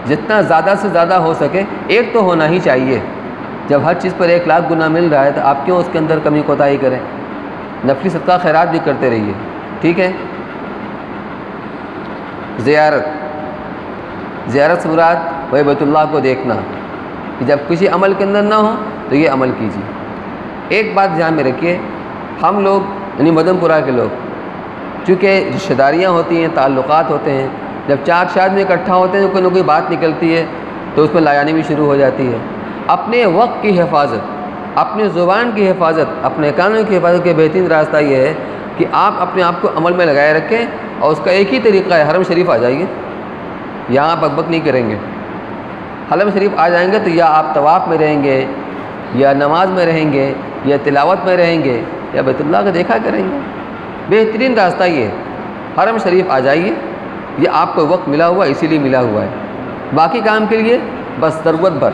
جتنا زیادہ سے زیادہ ہو سکے ایک تو ہونا ہی چاہیے۔ جب ہر چیز پر 1 لاکھ گناہ مل رہا ہے تو آپ کیوں اس کے اندر کمی کوتاہی کریں؟ نفلی صدقہ خیرات بھی کرتے رہیے، ٹھیک ہے۔ زیارت سے مراد وہی بیت اللہ کو دیکھنا، کہ جب کسی عمل کے اندر نہ ہو تو یہ عمل کیجیے۔ ایک بات دھیان میں رکھیے، ہم لوگ یعنی مدن پورہ کے لوگ، چونکہ رشتہ داریاں ہوتی ہیں، تعلقات ہوتے ہیں، جب 4 آدمی اکٹھا ہوتے ہیں کوئی نہ کوئی بات نکلتی ہے تو اس میں لایانی بھی شروع ہو جاتی ہے۔ اپنے وقت کی حفاظت، اپنی زبان کی حفاظت، اپنے کانوں کی حفاظت کے بہترین راستہ یہ ہے کہ آپ اپنے آپ کو عمل میں لگائے رکھیں، اور اس کا ایک ہی طریقہ ہے، حرم شریف آ جائیے، یہاں بک بک نہیں کریں گے۔ حرم شریف آ جائیں گے تو یا آپ طواف میں رہیں گے، یا نماز میں رہیں گے، یا تلاوت میں رہیں گے، یا بیت اللہ کا دیکھا کریں گے۔ بہترین راستہ یہ ہے، حرم شریف آ جائیے، یہ آپ کو وقت ملا ہوا اسی لیے ملا ہوا ہے، باقی کام کے لیے بس ضرورت بھر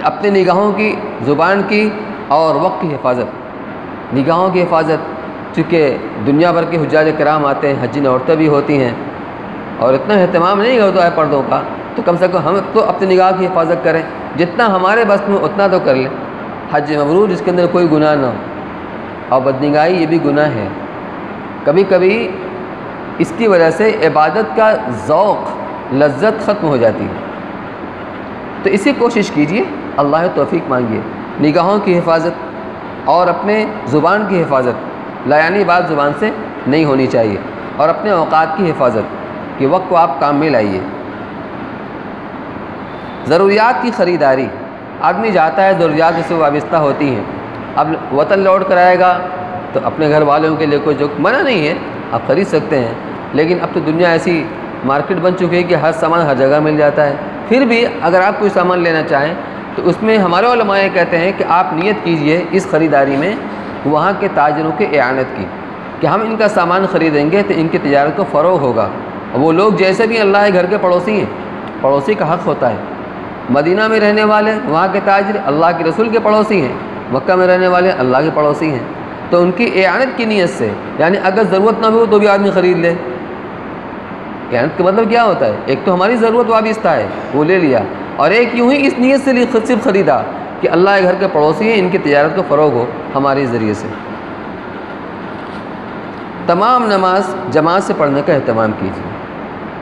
اپنے نگاہوں کی، زبان کی اور وقت کی حفاظت۔ نگاہوں کی حفاظت، چونکہ دنیا بھر کے حجاج کرام آتے ہیں، حجین عورتیں بھی ہوتی ہیں، اور اتنا اہتمام نہیں ہوتا ہے پردوں کا، تو کم سے کم ہم تو اپنی نگاہ کی حفاظت کریں، جتنا ہمارے بس میں اتنا تو کر لیں۔ حج مبرور جس کے اندر کوئی گناہ نہ ہو، اور بدنگاہی یہ بھی گناہ ہے۔ کبھی کبھی اس کی وجہ سے عبادت کا ذوق، لذت ختم ہو جاتی ہے، تو اسی کوشش کیجیے، اللہ توفیق مانگیے۔ نگاہوں کی حفاظت اور اپنے زبان کی حفاظت، لایانی بات زبان سے نہیں ہونی چاہیے، اور اپنے اوقات کی حفاظت کہ وقت کو آپ کام میں لائیے۔ ضروریات کی خریداری، آدمی جاتا ہے، ضروریات اس سے وابستہ ہوتی ہیں، اب وطن لوٹ کر آئے گا تو اپنے گھر والوں کے لیے کوئی جو منع نہیں ہے، آپ خرید سکتے ہیں، لیکن اب تو دنیا ایسی مارکیٹ بن چکی ہے کہ ہر سامان ہر جگہ مل جاتا ہے۔ پھر بھی اگر آپ کوئی سامان لینا چاہیں تو اس میں ہمارے علماء یہ کہتے ہیں کہ آپ نیت کیجئے اس خریداری میں وہاں کے تاجروں کے اعانت کی، کہ ہم ان کا سامان خریدیں گے تو ان کی تجارت کو فروغ ہوگا۔ وہ لوگ جیسے بھی اللہ کے گھر کے پڑوسی ہیں، پڑوسی کا حق ہوتا ہے۔ مدینہ میں رہنے والے وہاں کے تاجر اللہ کے رسول کے پڑوسی ہیں، مکہ میں رہنے والے اللہ کے پڑوسی ہیں، تو ان کی اعانت کی نیت سے، یعنی اگر ضرورت نہ ہو تو بھی آدمی خرید لے۔ اعانت کا مطلب کیا ہوتا ہے؟ ایک تو ہماری ضرورت وابستہ ہے، وہ لے لیا، اور ایک یوں ہی اس نیت سے صرف خریدا کہ اللہ کے گھر کے پڑوسی ہیں، ان کی تجارت کو فروغ ہو ہمارے ذریعے سے۔ تمام نماز جماعت سے پڑھنے کا اہتمام کیجیے۔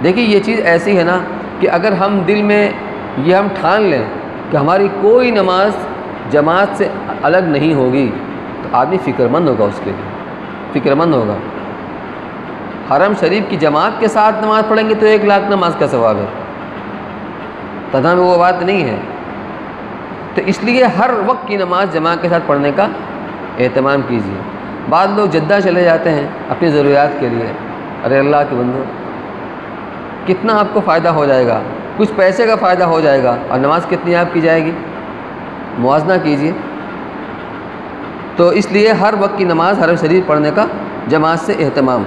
دیکھیے یہ چیز ایسی ہے نا کہ اگر ہم دل میں یہ ہم ٹھان لیں کہ ہماری کوئی نماز جماعت سے الگ نہیں ہوگی، تو آدمی فکر مند ہوگا، اس کے لیے فکر مند ہوگا۔ حرم شریف کی جماعت کے ساتھ نماز پڑھیں گے تو 1,00,000 نماز کا ثواب ہے، تنہا میں وہ بات نہیں ہے۔ تو اس لیے ہر وقت کی نماز جماعت کے ساتھ پڑھنے کا اہتمام کیجیے۔ بعض لوگ جدہ چلے جاتے ہیں اپنی ضروریات کے لیے، ارے اللہ کے بندو، کتنا آپ کو فائدہ ہو جائے گا، کچھ پیسے کا فائدہ ہو جائے گا، اور نماز کتنی آپ کی جائے گی، موازنہ کیجیے۔ تو اس لیے ہر وقت کی نماز حرم شریف پڑھنے کا جماعت سے اہتمام۔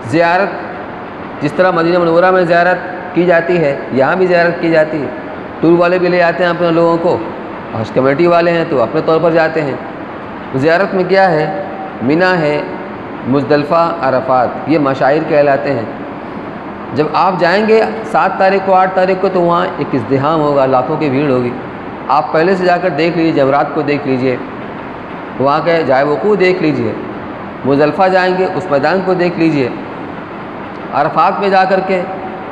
زیارت، جس طرح مدینہ منورہ میں زیارت کی جاتی ہے، یہاں بھی زیارت کی جاتی ہے۔ ٹور والے بھی لے جاتے ہیں اپنے لوگوں کو، حج کمیٹی والے ہیں تو اپنے طور پر جاتے ہیں۔ زیارت میں کیا ہے، مینا ہے، مزدلفہ، عرفات، یہ مشاعر کہلاتے ہیں۔ جب آپ جائیں گے 7 تاریخ کو 8 تاریخ کو تو وہاں ایک ازدحام ہوگا، لاکھوں کی بھیڑ ہوگی۔ آپ پہلے سے جا کر دیکھ لیجیے، جمرات کو دیکھ لیجیے، وہاں کے جائے وقوع دیکھ لیجیے۔ مزدلفہ جائیں گے اس میدان کو دیکھ لیجیے۔ عرفات میں جا کر کے،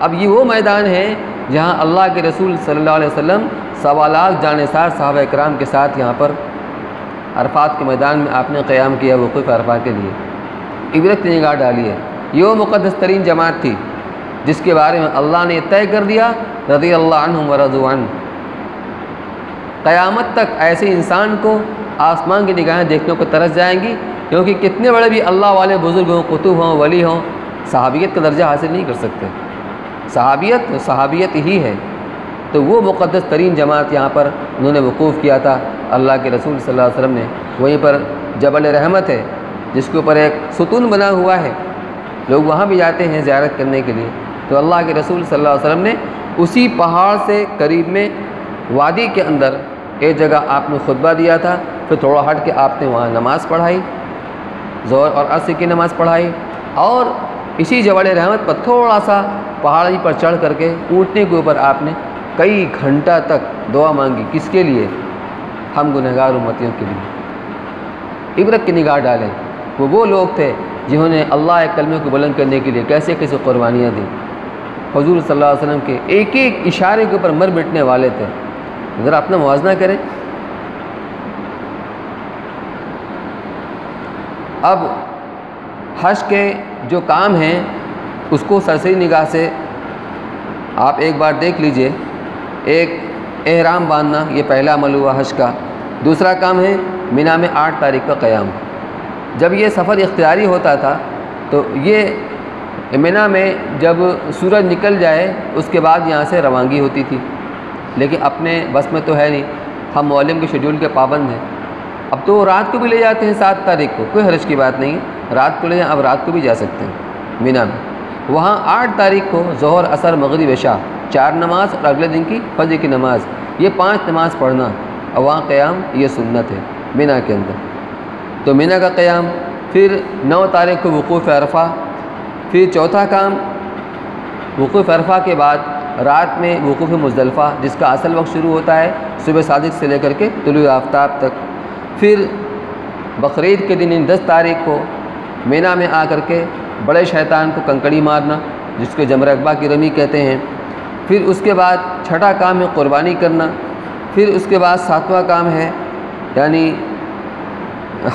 اب یہ وہ میدان ہے جہاں اللہ کے رسول صلی اللہ علیہ وسلم 1.25 لاکھ جانثار صحابہ کرام کے ساتھ یہاں پر عرفات کے میدان میں آپ نے قیام کیا وقوف عرفات کے لیے۔ عبرت کی نگاہ ڈالی ہے، یہ وہ مقدس ترین جماعت تھی جس کے بارے میں اللہ نے طے کر دیا، رضی اللہ عنہم ورضوا عنہ۔ قیامت تک ایسے انسان کو آسمان کی نگاہیں دیکھنے کو ترس جائیں گی، کیونکہ کتنے بڑے بھی اللہ والے بزرگ ہوں، قطب ہوں، ولی ہوں، صحابیت کا درجہ حاصل نہیں کر سکتے۔ صحابیت ہی ہے۔ تو وہ مقدس ترین جماعت یہاں پر انہوں نے وقوف کیا تھا، اللہ کے رسول صلی اللہ علیہ وسلم نے۔ وہیں پر جبل رحمت ہے جس کے اوپر ایک ستون بنا ہوا ہے، لوگ وہاں بھی جاتے ہیں زیارت کرنے کے لیے۔ تو اللہ کے رسول صلی اللہ علیہ وسلم نے اسی پہاڑ سے قریب میں وادی کے اندر ایک جگہ آپ نے خطبہ دیا تھا، پھر تھوڑا ہٹ کے آپ نے وہاں نماز پڑھائی، ظہر اور عصر کی نماز پڑھائی، اور اسی جبل رحمت پر تھوڑا سا پہاڑی پر چڑھ کر کے اونٹنے کے اوپر آپ نے کئی گھنٹہ تک دعا مانگی۔ کس کے لیے؟ ہم گنہگار امتیوں کے لیے۔ عبرت کی نگاہ ڈالیں، وہ لوگ تھے جنہوں نے اللہ کے کلمے کو بلند کرنے کے لیے کیسے کیسے قربانیاں دیں۔ حضور صلی اللہ علیہ وسلم کے ایک ایک اشارے کے اوپر مر مٹنے والے تھے۔ ذرا اپنا موازنہ کریں۔ اب حج کے جو کام ہیں اس کو سرسری نگاہ سے آپ ایک بار دیکھ لیجئے۔ ایک احرام باندھنا، یہ پہلا عمل ہوا حج کا۔ دوسرا کام ہے مینا میں 8 تاریخ کا قیام۔ جب یہ سفر اختیاری ہوتا تھا تو یہ مینا میں جب سورج نکل جائے اس کے بعد یہاں سے روانگی ہوتی تھی، لیکن اپنے بس میں تو ہے نہیں، ہم معلم کے شیڈول کے پابند ہیں۔ اب تو رات کو بھی لے جاتے ہیں 7 تاریخ کو، کوئی حرج کی بات نہیں ہے، رات کو لے جائیں، اب رات کو بھی جا سکتے ہیں مینا میں۔ وہاں 8 تاریخ کو ظہر، عصر، مغرب، عشاء 4 نماز، اور اگلے دن کی فجر کی نماز، یہ 5 نماز پڑھنا، اور وہاں قیام یہ سنت ہے مینا کے اندر۔ تو مینا کا قیام، پھر 9 تاریخ کو وقوف عرفہ، پھر چوتھا کام وقوف عرفہ کے بعد رات میں وقوف مزدلفہ، جس کا اصل وقت شروع ہوتا ہے صبح صادق سے لے کر کے طلوع آفتاب تک۔ پھر بقرعید کے دن 10 تاریخ کو مینا میں آ کر کے بڑے شیطان کو کنکڑی مارنا، جس کو جمر اقبا کی رمی کہتے ہیں۔ پھر اس کے بعد چھٹا کام ہے قربانی کرنا۔ پھر اس کے بعد 7واں کام ہے یعنی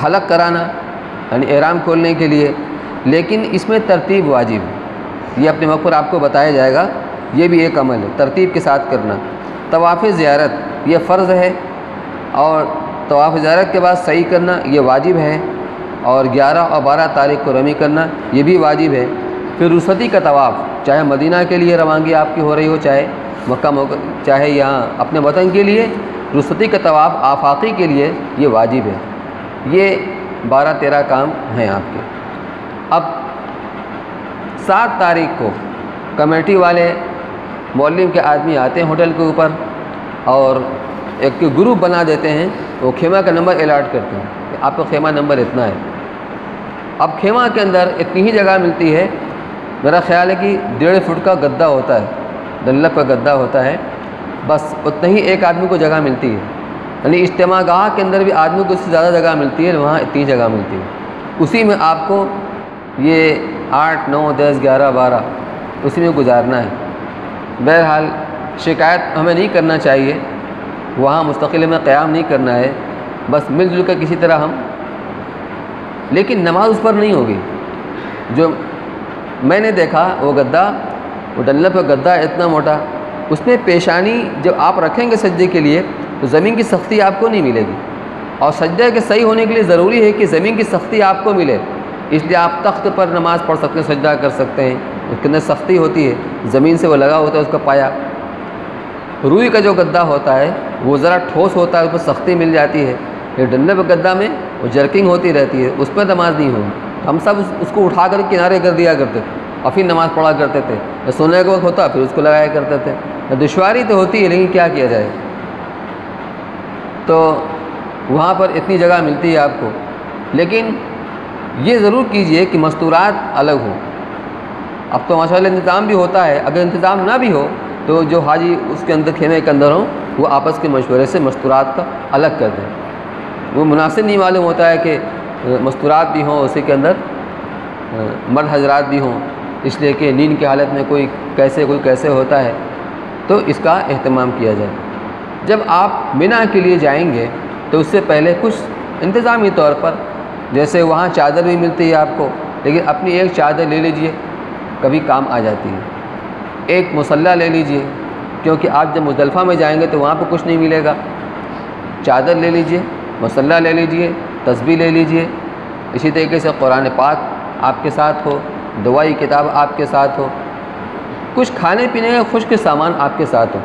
حلق کرانا، یعنی احرام کھولنے کے لیے، لیکن اس میں ترتیب واجب ہے، یہ اپنے موقع پر آپ کو بتایا جائے گا۔ یہ بھی ایک عمل ہے ترتیب کے ساتھ کرنا۔ طواف زیارت یہ فرض ہے، اور طواف زیارت کے بعد سعی کرنا یہ واجب ہے، اور 11 اور 12 تاریخ کو رمی کرنا یہ بھی واجب ہے۔ پھر رخصتی کا طواف، چاہے مدینہ کے لیے روانگی آپ کی ہو رہی ہو، چاہے مکہ چاہے یہاں اپنے وطن کے لیے، رخصتی کا طواف آفاقی کے لیے یہ واجب ہے۔ یہ 12-13 کام ہیں آپ کے۔ اب 7 تاریخ کو کمیٹی والے معلم کے آدمی آتے ہیں ہوٹل کے اوپر، اور ایک گروپ بنا دیتے ہیں، وہ خیمہ کا نمبر الاٹ کرتے ہیں کہ آپ کا خیمہ نمبر اتنا ہے۔ اب خیمہ کے اندر اتنی ہی جگہ ملتی ہے، میرا خیال ہے کہ 1.5 فٹ کا گدہ ہوتا ہے، دلپ کا گدہ ہوتا ہے، بس اتنا ہی ایک آدمی کو جگہ ملتی ہے۔ یعنی اجتماع گاہ کے اندر بھی آدمی کو اس سے زیادہ جگہ ملتی ہے، وہاں اتنی جگہ ملتی ہے۔ اسی میں آپ کو یہ 8، 9، 10، 11، 12 اسی میں گزارنا ہے۔ بہرحال شکایت ہمیں نہیں کرنا چاہیے، وہاں مستقل میں قیام نہیں کرنا ہے، بس مل جل کر کسی طرح ہم، لیکن نماز اس پر نہیں ہوگی۔ جو میں نے دیکھا وہ گدا، وہ ڈنلپ کا گدا اتنا موٹا، اس میں پیشانی جب آپ رکھیں گے سجدے کے لیے تو زمین کی سختی آپ کو نہیں ملے گی، اور سجدے کے صحیح ہونے کے لیے ضروری ہے کہ زمین کی سختی آپ کو ملے، اس لیے آپ تخت پر نماز پڑھ سکتے ہیں، سجدہ کر سکتے ہیں، اس کے اندر سختی ہوتی ہے، زمین سے وہ لگا ہوتا ہے اس کا پایا۔ روئی کا جو گدا ہوتا ہے وہ ذرا ٹھوس ہوتا ہے، اس پر سختی مل جاتی ہے، یہ ڈنلپ گدا میں وہ جرکنگ ہوتی رہتی ہے، اس پر نماز نہیں ہوگی۔ ہم سب اس کو اٹھا کر کنارے کر دیا کرتے تھے اور پھر نماز پڑھا کرتے تھے، سونے کا وقت ہوتا پھر اس کو لگایا کرتے تھے۔ دشواری تو ہوتی ہے لیکن کیا کیا جائے، تو وہاں پر اتنی جگہ ملتی ہے آپ کو، لیکن یہ ضرور کیجئے کہ مستورات الگ ہوں۔ اب تو ماشاءاللہ انتظام بھی ہوتا ہے، اگر انتظام نہ بھی ہو تو جو حاجی اس کے اندر خیمے کے اندر ہوں وہ آپس کے مشورے سے مستورات کا الگ کر دیں۔ وہ مناسب نہیں معلوم ہوتا ہے کہ مستورات بھی ہوں اسی کے اندر مرد حضرات بھی ہوں، اس لیے کہ نیند کی حالت میں کوئی کیسے ہوتا ہے، تو اس کا اہتمام کیا جائے۔ جب آپ منا کے لیے جائیں گے تو اس سے پہلے کچھ انتظامی طور پر، جیسے وہاں چادر بھی ملتی ہے آپ کو، لیکن اپنی ایک چادر لے لیجئے، کبھی کام آ جاتی ہے۔ ایک مصلی لے لیجئے، کیونکہ آپ جب مزدلفہ میں جائیں گے تو وہاں پہ کچھ نہیں ملے گا۔ چادر لے لیجئے، مصلی لے لیجئے، تسبیح لے لیجئے، اسی طریقے سے قرآن پاک آپ کے ساتھ ہو، دعائی کتاب آپ کے ساتھ ہو، کچھ کھانے پینے کا خشک سامان آپ کے ساتھ ہو۔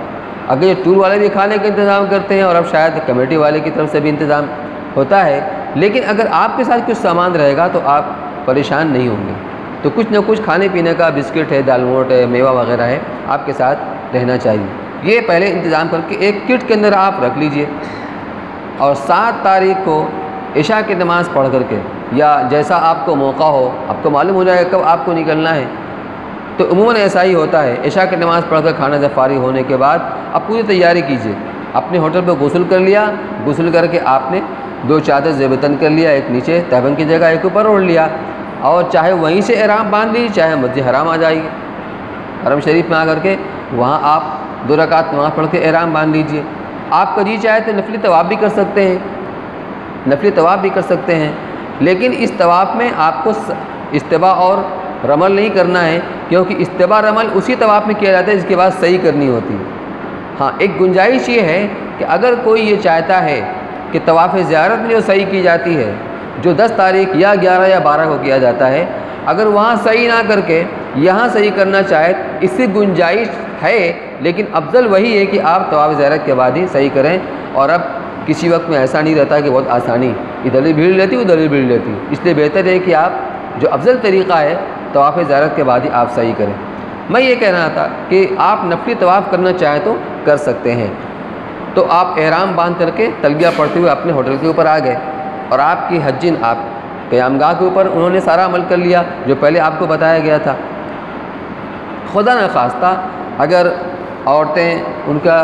اگر یہ ٹور والے بھی کھانے کا انتظام کرتے ہیں اور اب شاید کمیٹی والے کی طرف سے بھی انتظام ہوتا ہے، لیکن اگر آپ کے ساتھ کچھ سامان رہے گا تو آپ پریشان نہیں ہوں گے، تو کچھ نہ کچھ کھانے پینے کا بسکٹ ہے، دال موٹ ہے، میوہ وغیرہ ہے، آپ کے ساتھ رہنا چاہیے۔ یہ پہلے انتظام کر کے ایک کٹ کے اندر آپ رکھ لیجئے، اور 7 تاریخ کو عشاء کی نماز پڑھ کر کے، یا جیسا آپ کو موقع ہو، آپ کو معلوم ہو جائے گا کب آپ کو نکلنا ہے، تو عموماً ایسا ہی ہوتا ہے، عشاء کی نماز پڑھ کر کھانا سے فارغ ہونے کے بعد اب پوری تیاری کیجئے۔ اپنے ہوٹل پہ غسل کر لیا، غسل کر کے آپ نے 2 چادر زیب تن کر لیا، ایک نیچے تہبند کی جگہ ایک اوپر اوڑھ لیا، اور چاہے وہیں سے احرام باندھ لیجیے، چاہے مسجد حرام آ جائیے، حرم شریف میں آ کر کے وہاں آپ 2 رکعت نماز پڑھ کے احرام باندھ لیجئے۔ آپ کا جی چاہے تو نفلی طواف بھی کر سکتے ہیں، نفلی طواف بھی کر سکتے ہیں، لیکن اس طواف میں آپ کو استباء اور رمل نہیں کرنا ہے، کیونکہ استباء رمل اسی طواف میں کیا جاتا ہے جس کے بعد صحیح کرنی ہوتی ہے۔ ہاں، ایک گنجائش یہ ہے کہ اگر کوئی یہ چاہتا ہے کہ طواف زیارت میں جو صحیح کی جاتی ہے، جو 10 تاریخ یا 11 یا 12 کو کیا جاتا ہے، اگر وہاں صحیح نہ کر کے یہاں صحیح کرنا چاہے، اس سے گنجائش ہے، لیکن افضل وہی ہے کہ آپ طواف زیارت کے بعد ہی صحیح کریں۔ اور اب کسی وقت میں ایسا نہیں رہتا کہ بہت آسانی، ادھر بھی بھیڑ لیتی ادھر بھی بھیڑ لیتی، اس لیے بہتر ہے کہ آپ جو افضل طریقہ ہے طواف زیارت کے بعد ہی آپ صحیح کریں۔ میں یہ کہہ رہا تھا کہ آپ نفلی طواف کرنا چاہیں تو کر سکتے ہیں، تو آپ احرام باندھ کر کے تلبیہ پڑھتے ہوئے اپنے ہوٹل کے اوپر آ گئے، اور آپ کی حجین آپ قیام گاہ کے اوپر انہوں نے سارا عمل کر لیا جو پہلے آپ کو بتایا گیا تھا۔ خدا نخواستہ اگر عورتیں ان کا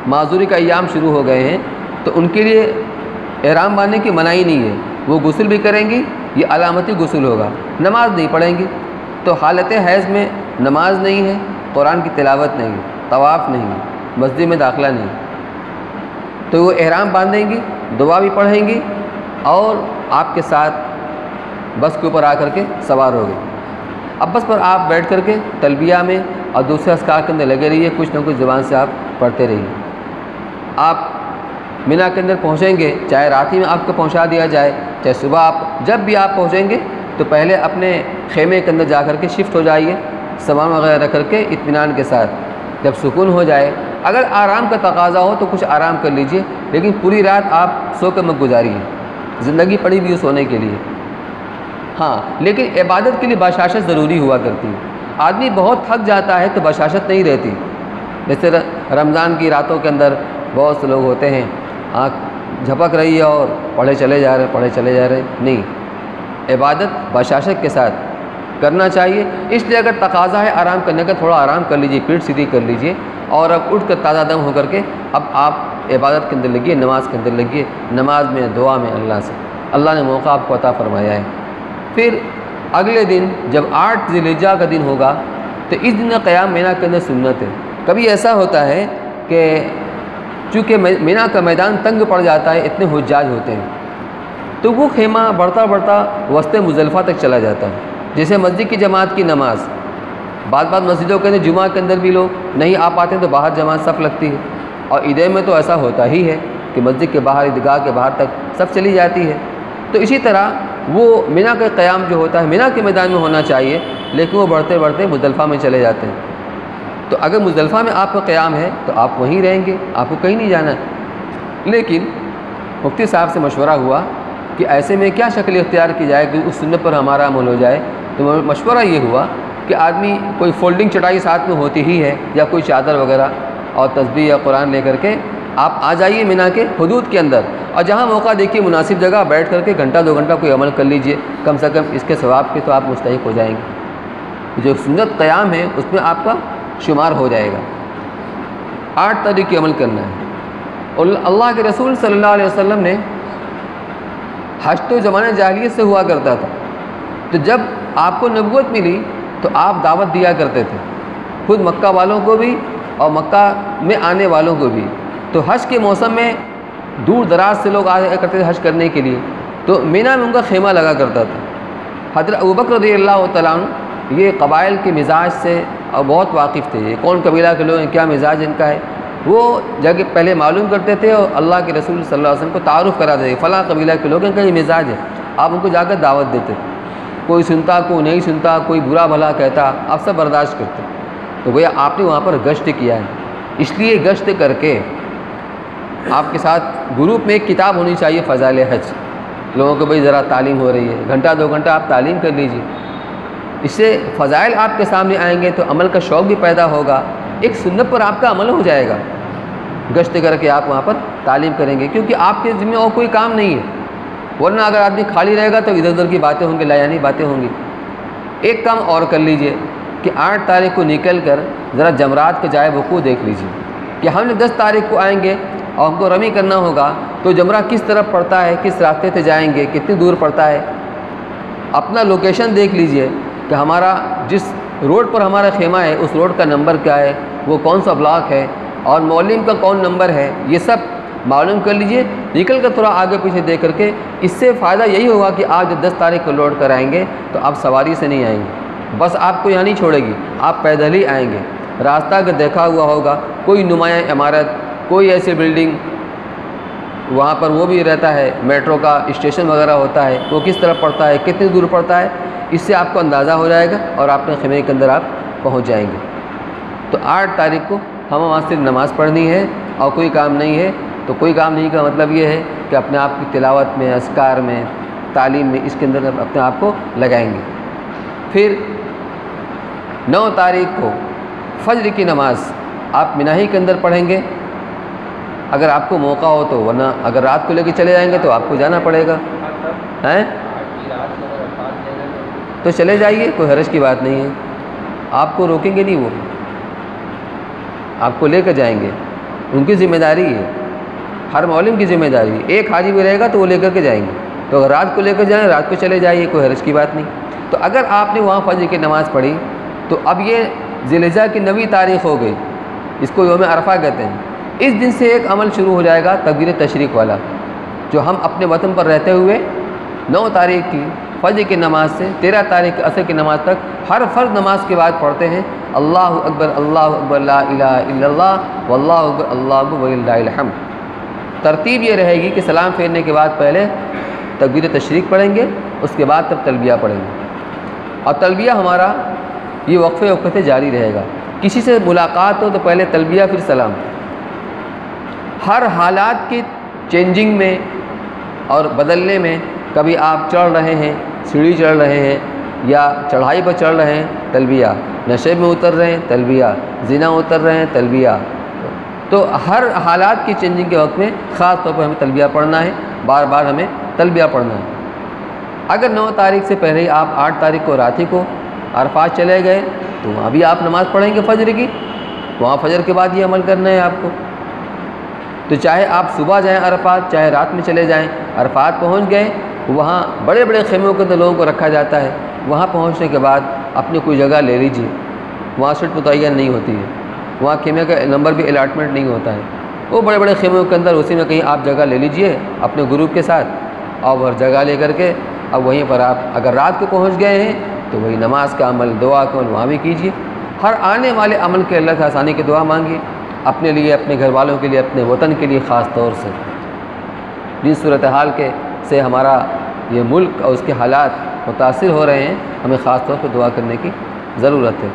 معذوری کا ایام شروع ہو گئے ہیں تو ان کے لیے احرام باندھنے کی منائی نہیں ہے، وہ غسل بھی کریں گی، یہ علامتی غسل ہوگا، نماز نہیں پڑھیں گی۔ تو حالت حیض میں نماز نہیں ہے، قرآن کی تلاوت نہیں ہے، طواف نہیں ہے، مسجد میں داخلہ نہیں، تو وہ احرام باندھیں گی، دعا بھی پڑھیں گی، اور آپ کے ساتھ بس کے اوپر آ کر کے سوار ہو گئے۔ اب بس پر آپ بیٹھ کر کے تلبیہ میں اور دوسرے اذکار کے اندر لگے رہیے، کچھ نہ کچھ زبان سے آپ پڑھتے رہیے۔ آپ مینا کے اندر پہنچیں گے، چاہے رات ہی میں آپ کو پہنچا دیا جائے، چاہے صبح آپ جب بھی آپ پہنچیں گے تو پہلے اپنے خیمے کے اندر جا کر کے شفٹ ہو جائیے، سامان وغیرہ رکھ کر کے اطمینان کے ساتھ۔ جب سکون ہو جائے، اگر آرام کا تقاضا ہو تو کچھ آرام کر لیجئے، لیکن پوری رات آپ سو کر مت گزاریے، زندگی پڑی بھی ہے سونے کے لیے۔ ہاں، لیکن عبادت کے لیے بشاشت ضروری ہوا کرتی ہے۔ آدمی بہت تھک جاتا ہے تو بشاشت نہیں رہتی، جیسے رمضان کی راتوں کے اندر بہت سے لوگ ہوتے ہیں، آنکھ جھپک رہی ہے اور پڑھے چلے جا رہے نہیں، عبادت بشاشت کے ساتھ کرنا چاہیے۔ اس لیے اگر تقاضا ہے آرام کرنے کا، تھوڑا آرام کر لیجئے، پیٹھ سیدھی کر لیجئے، اور اب اٹھ کر تازہ دم ہو کر کے اب آپ عبادت کے اندر لگیے، نماز کے اندر لگیے، نماز میں دعا میں اللہ سے، اللہ نے موقع آپ کو عطا فرمایا ہے۔ پھر اگلے دن جب 8 ذی الحجہ کا دن ہوگا تو اس دن قیام مینا کے اندر سنت ہے۔ کبھی ایسا ہوتا ہے کہ چونکہ مینا کا میدان تنگ پڑ جاتا ہے، اتنے حجاج ہوتے ہیں، تو وہ خیمہ بڑھتا بڑھتا وسط مزدلفہ تک چلا جاتا ہے۔ جیسے مسجد کی جماعت کی نماز، بعض مسجدوں کے اندر جمعہ کے اندر بھی لوگ نہیں آ پاتے ہیں تو باہر جماعت صف لگتی ہے، اور عیدین میں تو ایسا ہوتا ہی ہے کہ مسجد کے باہر، عیدگاہ کے باہر تک صف چلی جاتی ہے۔ تو اسی طرح وہ مینا کا قیام جو ہوتا ہے مینا کے میدان میں ہونا چاہیے، لیکن وہ بڑھتے بڑھتے مزدلفہ میں چلے جاتے ہیں۔ تو اگر مزدلفہ میں آپ کا قیام ہے تو آپ وہیں رہیں گے، آپ کو کہیں نہیں جانا ہے۔ لیکن مفتی صاحب سے مشورہ ہوا کہ ایسے میں کیا شکل اختیار کی جائے کہ اس سنت پر ہمارا عمل ہو جائے، تو مشورہ یہ ہوا کہ آدمی کوئی فولڈنگ چٹائی ساتھ میں ہوتی ہی ہے، یا کوئی چادر وغیرہ اور تسبیح یا قرآن لے کر کے آپ آ جائیے مینا کے حدود کے اندر، اور جہاں موقع دیکھیے مناسب جگہ بیٹھ کر کے گھنٹہ 2 گھنٹہ کوئی عمل کر لیجئے، کم سے کم اس کے ثواب کے تو آپ مستحق ہو جائیں گے۔ جو سنت قیام ہے اس میں آپ کا شمار ہو جائے گا۔ 8 طریقے عمل کرنا ہے۔ اور اللہ کے رسول صلی اللہ علیہ وسلم نے حج تو زمانہ جاہلیت سے ہوا کرتا تھا، تو جب آپ کو نبوت ملی تو آپ دعوت دیا کرتے تھے، خود مکہ والوں کو بھی اور مکہ میں آنے والوں کو بھی۔ تو حج کے موسم میں دور دراز سے لوگ آیا کرتے تھے حج کرنے کے لیے، تو مینا میں ان کا خیمہ لگا کرتا تھا۔ حضرت ابوبکر رضی اللہ تعالیٰ عنہ یہ قبائل کے مزاج سے بہت واقف تھے، یہ کون قبیلہ کے لوگ ہیں، کیا مزاج ان کا ہے، وہ جگہ پہلے معلوم کرتے تھے اور اللہ کے رسول صلی اللہ علیہ وسلم کو تعارف کرا دیتے، فلاں قبیلہ کے لوگ ہیں، ان کا یہ مزاج ہے، آپ ان کو جا کر دعوت دیتے۔ کوئی سنتا کوئی نہیں سنتا، کوئی برا بھلا کہتا، آپ سب برداشت کرتے۔ تو گویا آپ نے وہاں پر گشت کیا ہے، اس لیے گشت کر کے آپ کے ساتھ گروپ میں ایک کتاب ہونی چاہیے فضائل حج، لوگوں کو بھئی ذرا تعلیم ہو رہی ہے، گھنٹہ 2 گھنٹہ آپ تعلیم کر لیجیے، اس سے فضائل آپ کے سامنے آئیں گے تو عمل کا شوق بھی پیدا ہوگا، ایک سنت پر آپ کا عمل ہو جائے گا۔ گشت کر کے آپ وہاں پر تعلیم کریں گے، کیونکہ آپ کے ذمہ اور کوئی کام نہیں ہے، ورنہ اگر آدمی خالی رہے گا تو ادھر ادھر کی باتیں ہوں گی، لایانی باتیں ہوں گی۔ ایک کام اور کر لیجئے کہ 8 تاریخ کو نکل کر ذرا جمرات کے جائے وقوع دیکھ لیجئے کہ ہم نے 10 تاریخ کو آئیں گے اور ہم کو رمی کرنا ہوگا تو جمرہ کس طرف پڑتا ہے، کس راستے سے جائیں گے، کتنی دور پڑتا ہے، اپنا لوکیشن دیکھ لیجئے کہ ہمارا جس روڈ پر ہمارا خیمہ ہے اس روڈ کا نمبر کیا ہے، وہ کون سا بلاک ہے اور معلم کا کون نمبر ہے، یہ سب معلوم کر لیجئے، نکل کر تھوڑا آگے پیچھے دیکھ کر کے۔ اس سے فائدہ یہی ہوگا کہ آپ جب 10 تاریخ کو لوٹ کر آئیں گے تو آپ سواری سے نہیں آئیں گے، بس آپ کو یہاں نہیں چھوڑے گی، آپ پیدل ہی آئیں گے۔ راستہ اگر دیکھا ہوا ہوگا کوئی نمایاں عمارت، کوئی ایسی بلڈنگ وہاں پر وہ بھی رہتا ہے، میٹرو کا اسٹیشن وغیرہ ہوتا ہے، وہ کس طرف پڑتا ہے، کتنی دور پڑتا ہے، اس سے آپ کو اندازہ ہو جائے گا اور آپ اپنے خیمے کے اندر آپ پہنچ جائیں گے۔ تو 8 تاریخ کو ہم وہاں صرف نماز پڑھنی ہے اور کوئی کام نہیں ہے۔ تو کوئی کام نہیں کا مطلب یہ ہے کہ اپنے آپ کی تلاوت میں، اذکار میں، تعلیم میں، اس کے اندر اپنے آپ کو لگائیں گے۔ پھر 9 تاریخ کو فجر کی نماز آپ مینا ہی کے اندر پڑھیں گے اگر آپ کو موقع ہو تو، ورنہ اگر رات کو لے کے چلے جائیں گے تو آپ کو جانا پڑے گا، ہیں تو چلے جائیے، کوئی حرج کی بات نہیں ہے، آپ کو روکیں گے نہیں، وہ آپ کو لے کر جائیں گے، ان کی ذمہ داری ہے، ہر معلم کی ذمہ داری ہے۔ ایک حاجی بھی رہے گا تو وہ لے کر کے جائیں گے، تو اگر رات کو لے کر جائیں رات کو چلے جائیے، کوئی حرج کی بات نہیں۔ تو اگر آپ نے وہاں فجر کی نماز پڑھی تو اب یہ ذی الحجہ کی 9ویں تاریخ ہو گئی، اس کو یوم عرفہ کہتے ہیں۔ اس دن سے ایک عمل شروع ہو جائے گا تکبیر تشریق والا، جو ہم اپنے وطن پر رہتے ہوئے 9 تاریخ کی فجر کی نماز سے 13 تاریخ کی عصر کی نماز تک ہر فرض نماز کے بعد پڑھتے ہیں، اللہ اکبر لا الہ الا اللہ واللہ اکبر اللہ اکبر وللہ الحمد۔ ترتیب یہ رہے گی کہ سلام پھیرنے کے بعد پہلے تکبیر تشریق پڑھیں گے، اس کے بعد تب تلبیہ پڑھیں گے، اور تلبیہ ہمارا یہ وقفے وقفے جاری رہے گا۔ کسی سے ملاقات ہو تو پہلے تلبیہ پھر سلام۔ ہر حالات کی چینجنگ میں اور بدلنے میں، کبھی آپ چڑھ رہے ہیں، سیڑھی چڑھ رہے ہیں یا چڑھائی پر چڑھ رہے ہیں، تلبیہ، نشے میں اتر رہے ہیں، تلبیہ، زنا اتر رہے ہیں، تلبیہ۔ تو ہر حالات کی چینجنگ کے وقت میں خاص طور پر ہمیں تلبیہ پڑھنا ہے، بار بار ہمیں تلبیہ پڑھنا ہے۔ اگر 9 تاریخ سے پہلے ہی آپ 8 تاریخ کو رات ہی کو عرفات چلے گئے تو وہاں بھی آپ نماز پڑھیں گے فجر کی، وہاں فجر کے بعد یہ عمل کرنا ہے آپ کو۔ تو چاہے آپ صبح جائیں عرفات، چاہے رات میں چلے جائیں، عرفات پہنچ گئے، وہاں بڑے بڑے خیموں کے اندر لوگوں کو رکھا جاتا ہے، وہاں پہنچنے کے بعد اپنی کوئی جگہ لے لیجیے، وہاں سیٹ متعین نہیں ہوتی ہے، وہاں خیمے کا نمبر بھی الاٹمنٹ نہیں ہوتا ہے، وہ بڑے بڑے خیموں کے اندر اسی میں کہیں آپ جگہ لے لیجئے اپنے گروپ کے ساتھ، اور جگہ لے کر کے اب وہیں پر آپ اگر رات کو پہنچ گئے ہیں تو وہی نماز کا عمل، دعا کا عمل وہاں بھی کیجیے، ہر آنے والے عمل کے اللہ سے آسانی کی دعا مانگیے، اپنے لیے، اپنے گھر والوں کے لیے، اپنے وطن کے لیے خاص طور سے۔ جس صورتحال کے سے ہمارا یہ ملک اور اس کے حالات متاثر ہو رہے ہیں، ہمیں خاص طور پہ دعا کرنے کی ضرورت ہے۔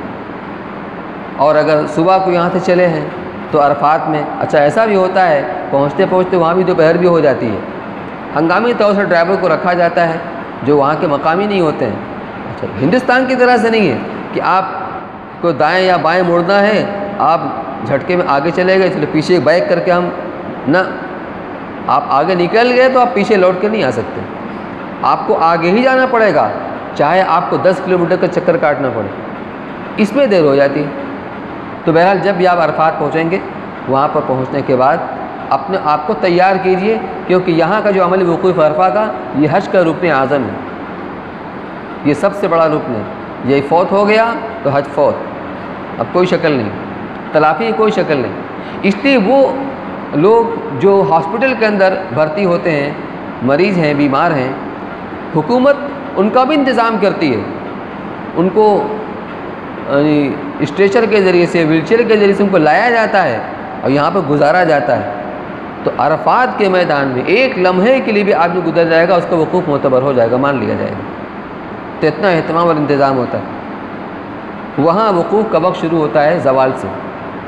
اور اگر صبح کو یہاں سے چلے ہیں تو عرفات میں اچھا ایسا بھی ہوتا ہے پہنچتے پہنچتے وہاں بھی دوپہر بھی ہو جاتی ہے، ہنگامی طور سے ڈرائیور کو رکھا جاتا ہے جو وہاں کے مقامی نہیں ہوتے ہیں۔ اچھا ہندوستان کی طرح سے نہیں ہے کہ آپ کو دائیں یا بائیں مڑنا ہے، آپ جھٹکے میں آگے چلے گئے چلو پیچھے بیک کر کے ہم نہ، آپ آگے نکل گئے تو آپ پیچھے لوٹ کے نہیں آ سکتے، آپ کو آگے ہی جانا پڑے گا، چاہے آپ کو 10 کلومیٹر کا چکر کاٹنا پڑے، اس میں دیر ہو جاتی ہے۔ تو بہرحال جب بھی آپ عرفات پہنچیں گے وہاں پر پہنچنے کے بعد اپنے آپ کو تیار کیجئے، کیونکہ یہاں کا جو عمل وقوف عرفہ کا یہ حج کا رکن اعظم ہے، یہ سب سے بڑا رکن ہے، یہی فوت ہو گیا تو حج فوت، اب کوئی شکل نہیں، تلافی کی کوئی شکل نہیں۔ اس لیے وہ لوگ جو ہاسپٹل کے اندر بھرتی ہوتے ہیں، مریض ہیں، بیمار ہیں، حکومت ان کا بھی انتظام کرتی ہے، ان کو اسٹریچر کے ذریعے سے، ویل چیئر کے ذریعے سے ان کو لایا جاتا ہے اور یہاں پہ گزارا جاتا ہے۔ تو عرفات کے میدان میں ایک لمحے کے لیے بھی آدمی گزر جائے گا، اس کا وقوف معتبر ہو جائے گا، مان لیا جائے گا، تو اتنا اہتمام اور انتظام ہوتا ہے۔ وہاں وقوف کا وقت شروع ہوتا ہے زوال سے،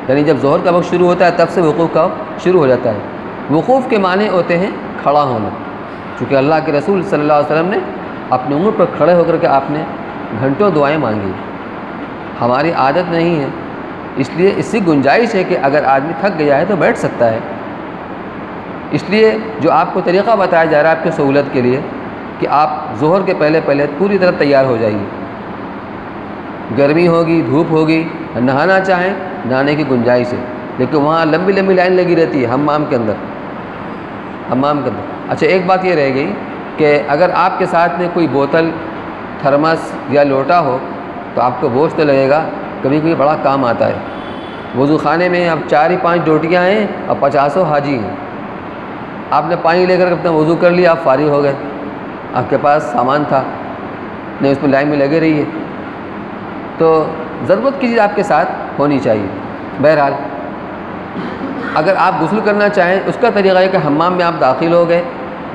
یعنی جب ظہر کا وقت شروع ہوتا ہے تب سے وقوف کا وقت شروع ہو جاتا ہے۔ وقوف کے معنی ہوتے ہیں کھڑا ہونا، چونکہ اللہ کے رسول صلی اللہ علیہ وسلم نے اپنی عمر پر کھڑے ہو کر کے آپ نے گھنٹوں دعائیں مانگی، ہماری عادت نہیں ہے، اس لیے اس سے گنجائش ہے کہ اگر آدمی تھک گیا ہے تو بیٹھ سکتا ہے۔ اس لیے جو آپ کو طریقہ بتایا جا رہا ہے آپ کی سہولت کے لیے کہ آپ ظہر کے پہلے پہلے پوری طرح تیار ہو جائیے، گرمی ہوگی، دھوپ ہوگی، نہانا چاہیں نہانے کی گنجائش ہے، لیکن وہاں لمبی لمبی لائن لگی رہتی ہے حمام کے اندر۔ اچھا ایک بات یہ رہ گئی کہ اگر آپ کے ساتھ میں کوئی بوتل، تھرمس یا لوٹا ہو تو آپ کو بوجھ تو لگے گا، کبھی کبھی بڑا کام آتا ہے۔ وضو خانے میں اب 4 ہی 5 ڈوٹیاں ہیں اور 50 حاجی ہیں، آپ نے پانی لے کر اپنا وضو کر لیا، آپ فارغ ہو گئے، آپ کے پاس سامان تھا نہیں، اس میں لائن میں لگے رہیے، تو ضرورت کی چیز آپ کے ساتھ ہونی چاہیے۔ بہرحال اگر آپ غسل کرنا چاہیں اس کا طریقہ ہے کہ حمام میں آپ داخل ہو گئے،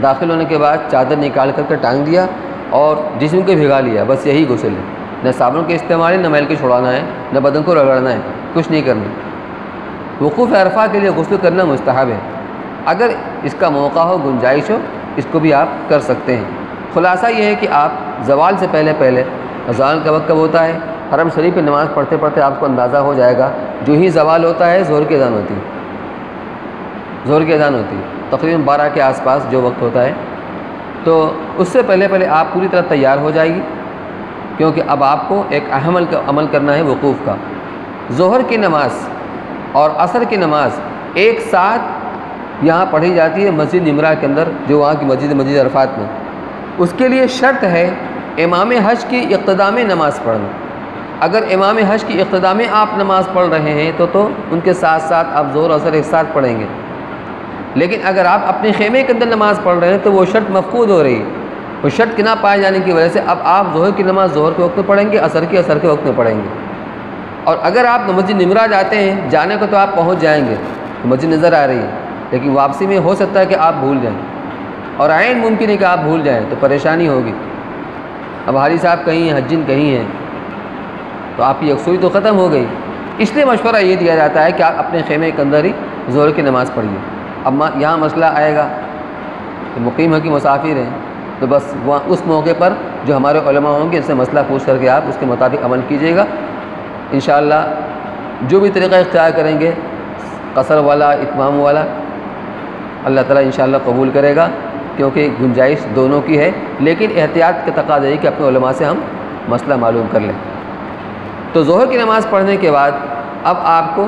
داخل ہونے کے بعد چادر نکال کر کے ٹانگ دیا اور جسم کو بھگا لیا، بس یہی غسل ہے، نہ صابن کے استعمال ہے، نہ میل کے چھڑانا ہے، نہ بدن کو رگڑنا ہے، کچھ نہیں کرنا۔ وقوف عرفہ کے لیے غسل کرنا مستحب ہے، اگر اس کا موقع ہو، گنجائش ہو، اس کو بھی آپ کر سکتے ہیں۔ خلاصہ یہ ہے کہ آپ زوال سے پہلے پہلے، زوال کا وقت کب ہوتا ہے؟ حرم شریف میں نماز پڑھتے پڑھتے آپ کو اندازہ ہو جائے گا، جو ہی زوال ہوتا ہے ظہر کی اذان ہوتی ہے، ظہر کی اذان ہوتی ہے تقریباً 12 کے آس پاس جو وقت ہوتا ہے، تو اس سے پہلے پہلے آپ پوری طرح تیار ہو جائے گی، کیونکہ اب آپ کو ایک اہم عمل کرنا ہے وقوف کا۔ ظہر کی نماز اور عصر کی نماز ایک ساتھ یہاں پڑھی جاتی ہے مسجد نمرہ کے اندر، جو وہاں کی مسجد عرفات میں۔ اس کے لیے شرط ہے امام حج کی اقتداء میں نماز پڑھنا۔ اگر امام حج کی اقتداء میں آپ نماز پڑھ رہے ہیں تو ان کے ساتھ ساتھ آپ ظہر عصر ایک ساتھ پڑھیں گے، لیکن اگر آپ اپنے خیمے کے اندر نماز پڑھ رہے ہیں تو وہ شرط مفقود ہو رہی ہے، وہ شرط کے نہ پائے جانے کی وجہ سے اب آپ ظہر کی نماز ظہر کے وقت میں پڑھیں گے، عصر کی عصر کے وقت میں پڑھیں گے۔ اور اگر آپ مسجد نمرہ جاتے ہیں، جانے کو تو آپ پہنچ جائیں گے، مسجد نظر آ رہی ہے، لیکن واپسی میں ہو سکتا ہے کہ آپ بھول جائیں، اور عین ممکن ہے کہ آپ بھول جائیں، تو پریشانی ہوگی۔ اب حاجی صاحب کہیں ہیں، حجین کہیں ہیں، تو آپ کی یکسوئی تو ختم ہو گئی۔ اس لیے مشورہ یہ دیا جاتا ہے کہ آپ اپنے خیمے کے اندر ہی ظہر کی نماز پڑھیے۔ اب یہاں مسئلہ آئے گا کہ مقیم ہے کہ مسافر ہیں، تو بس وہاں اس موقع پر جو ہمارے علماء ہوں گے ان سے مسئلہ پوچھ کر کے آپ اس کے مطابق عمل کیجیے گا۔ انشاءاللہ جو بھی طریقہ اختیار کریں گے، قصر والا، اتمام والا، اللہ تعالیٰ انشاءاللہ قبول کرے گا، کیونکہ گنجائش دونوں کی ہے، لیکن احتیاط کے تقاضا ہے کہ اپنے علماء سے ہم مسئلہ معلوم کر لیں۔ تو ظہر کی نماز پڑھنے کے بعد اب آپ کو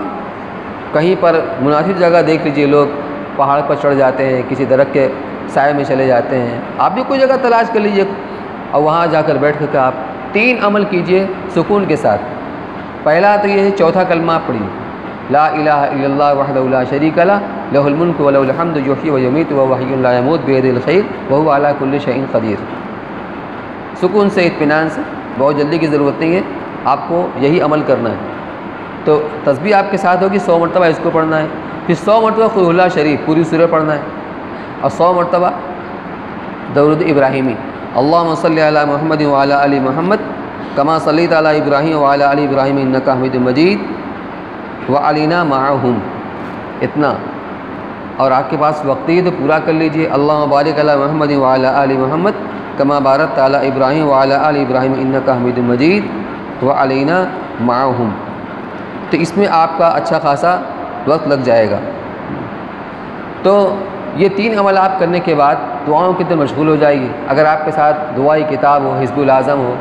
کہیں پر مناسب جگہ دیکھ لیجئے، لوگ پہاڑ پر چڑھ جاتے ہیں، کسی درخت کے سائے میں چلے جاتے ہیں، آپ بھی کوئی جگہ تلاش کر لیجئے اور وہاں جا کر بیٹھ کر کے آپ 3 عمل کیجئے سکون کے ساتھ۔ پہلا تو یہ ہے چوتھا کلمہ آپ پڑھیے، لا الہ الا اللہ وحدہ لا شریک لہ لہ الملک ولہ الحمد یحیی ویمیت وہو حی لا یموت بیدہ الخیر وہو علی کل شیء قدیر۔ سکون سے، اطمینان سے، بہت جلدی کی ضرورت نہیں ہے، آپ کو یہی عمل کرنا ہے۔ تو تسبیح آپ کے ساتھ ہوگی، 100 مرتبہ اس کو پڑھنا ہے، پھر 100 مرتبہ قل اللہ شریف پوری سورہ پڑھنا ہے، اور 100 مرتبہ درود ابراہیمی، اللہم صلی علی محمد وعلی آل محمد کما صلیت علی ابراہیم وعلی آل ابراہیم انک حمید مجید وعلینا معہم، اتنا۔ اور آپ کے پاس وقت ہے تو پورا کر لیجئے، اللہم بارک علی محمد وعلی آل محمد کما بارکت علی ابراہیم وعلی آل ابراہیم انک حمید مجید وعلینا معہم۔ تو اس میں آپ کا اچھا خاصا وقت لگ جائے گا۔ تو یہ 3 عمل آپ کرنے کے بعد دعاؤں کے اندر مشغول ہو جائیے۔ اگر آپ کے ساتھ دعائی کتاب ہو، حزب الاعظم ہو،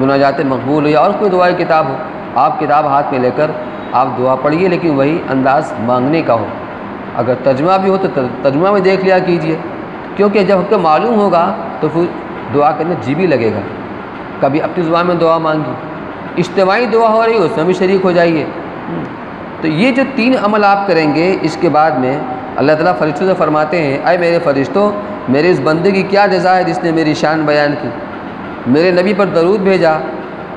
مناجات مقبول ہو، یا اور کوئی دعائی کتاب ہو، آپ کتاب ہاتھ میں لے کر آپ دعا پڑھیے، لیکن وہی انداز مانگنے کا ہو۔ اگر ترجمہ بھی ہو تو ترجمہ میں دیکھ لیا کیجیے، کیونکہ جب آپ کو معلوم ہوگا تو پھر دعا کرنے جی بھی لگے گا۔ کبھی اپنی زبان میں دعا مانگی، اجتماعی دعا ہو رہی ہو اس میں بھی شریک ہو جائیے۔ تو یہ جو 3 عمل آپ کریں گے، اس کے بعد میں اللہ تعالیٰ فرشتوں سے فرماتے ہیں، اے میرے فرشتوں، میرے اس بندے کی کیا جزا ہے جس نے میری شان بیان کی، میرے نبی پر درود بھیجا،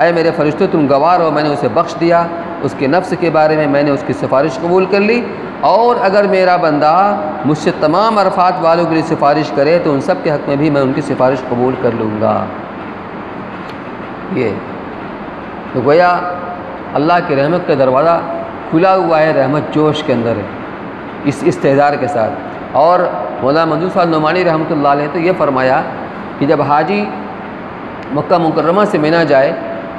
اے میرے فرشتوں تم گواہ ہو، میں نے اسے بخش دیا، اس کے نفس کے بارے میں نے اس کی سفارش قبول کر لی، اور اگر میرا بندہ مجھ سے تمام عرفات والوں کے لیے سفارش کرے تو ان سب کے حق میں بھی میں ان کی سفارش قبول کر لوں گا۔ یہ تو گویا اللہ کی رحمت کا دروازہ کھلا ہوا ہے، رحمت جوش کے اندر ہے اس استحضار کے ساتھ۔ اور مولانا منظور صاحب نعمانی رحمۃ اللہ علیہ تو یہ فرمایا کہ جب حاجی مکہ مکرمہ سے مینا جائے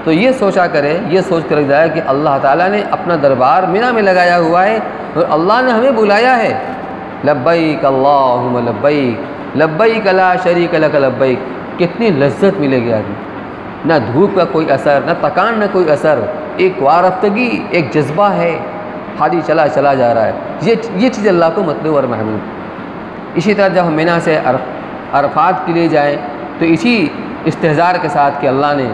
تو یہ سوچا کرے، یہ سوچ کر جائے کہ اللہ تعالیٰ نے اپنا دربار مینا میں لگایا ہوا ہے اور اللہ نے ہمیں بلایا ہے، لبیک اللہم لبیک لبیک لا شریک لک لبیک۔ کتنی لذت ملے گی آدمی، نہ دھوپ کا کوئی اثر، نہ تکان، نہ کوئی اثر، ایک وارفتگی، ایک جذبہ ہے، حاجی چلا جا رہا ہے۔ یہ چیز اللہ کو مطلوب اور محبوب۔ اسی طرح جب ہم مینا سے عرفات کے لیے جائیں تو اسی استحضار کے ساتھ کہ اللہ نے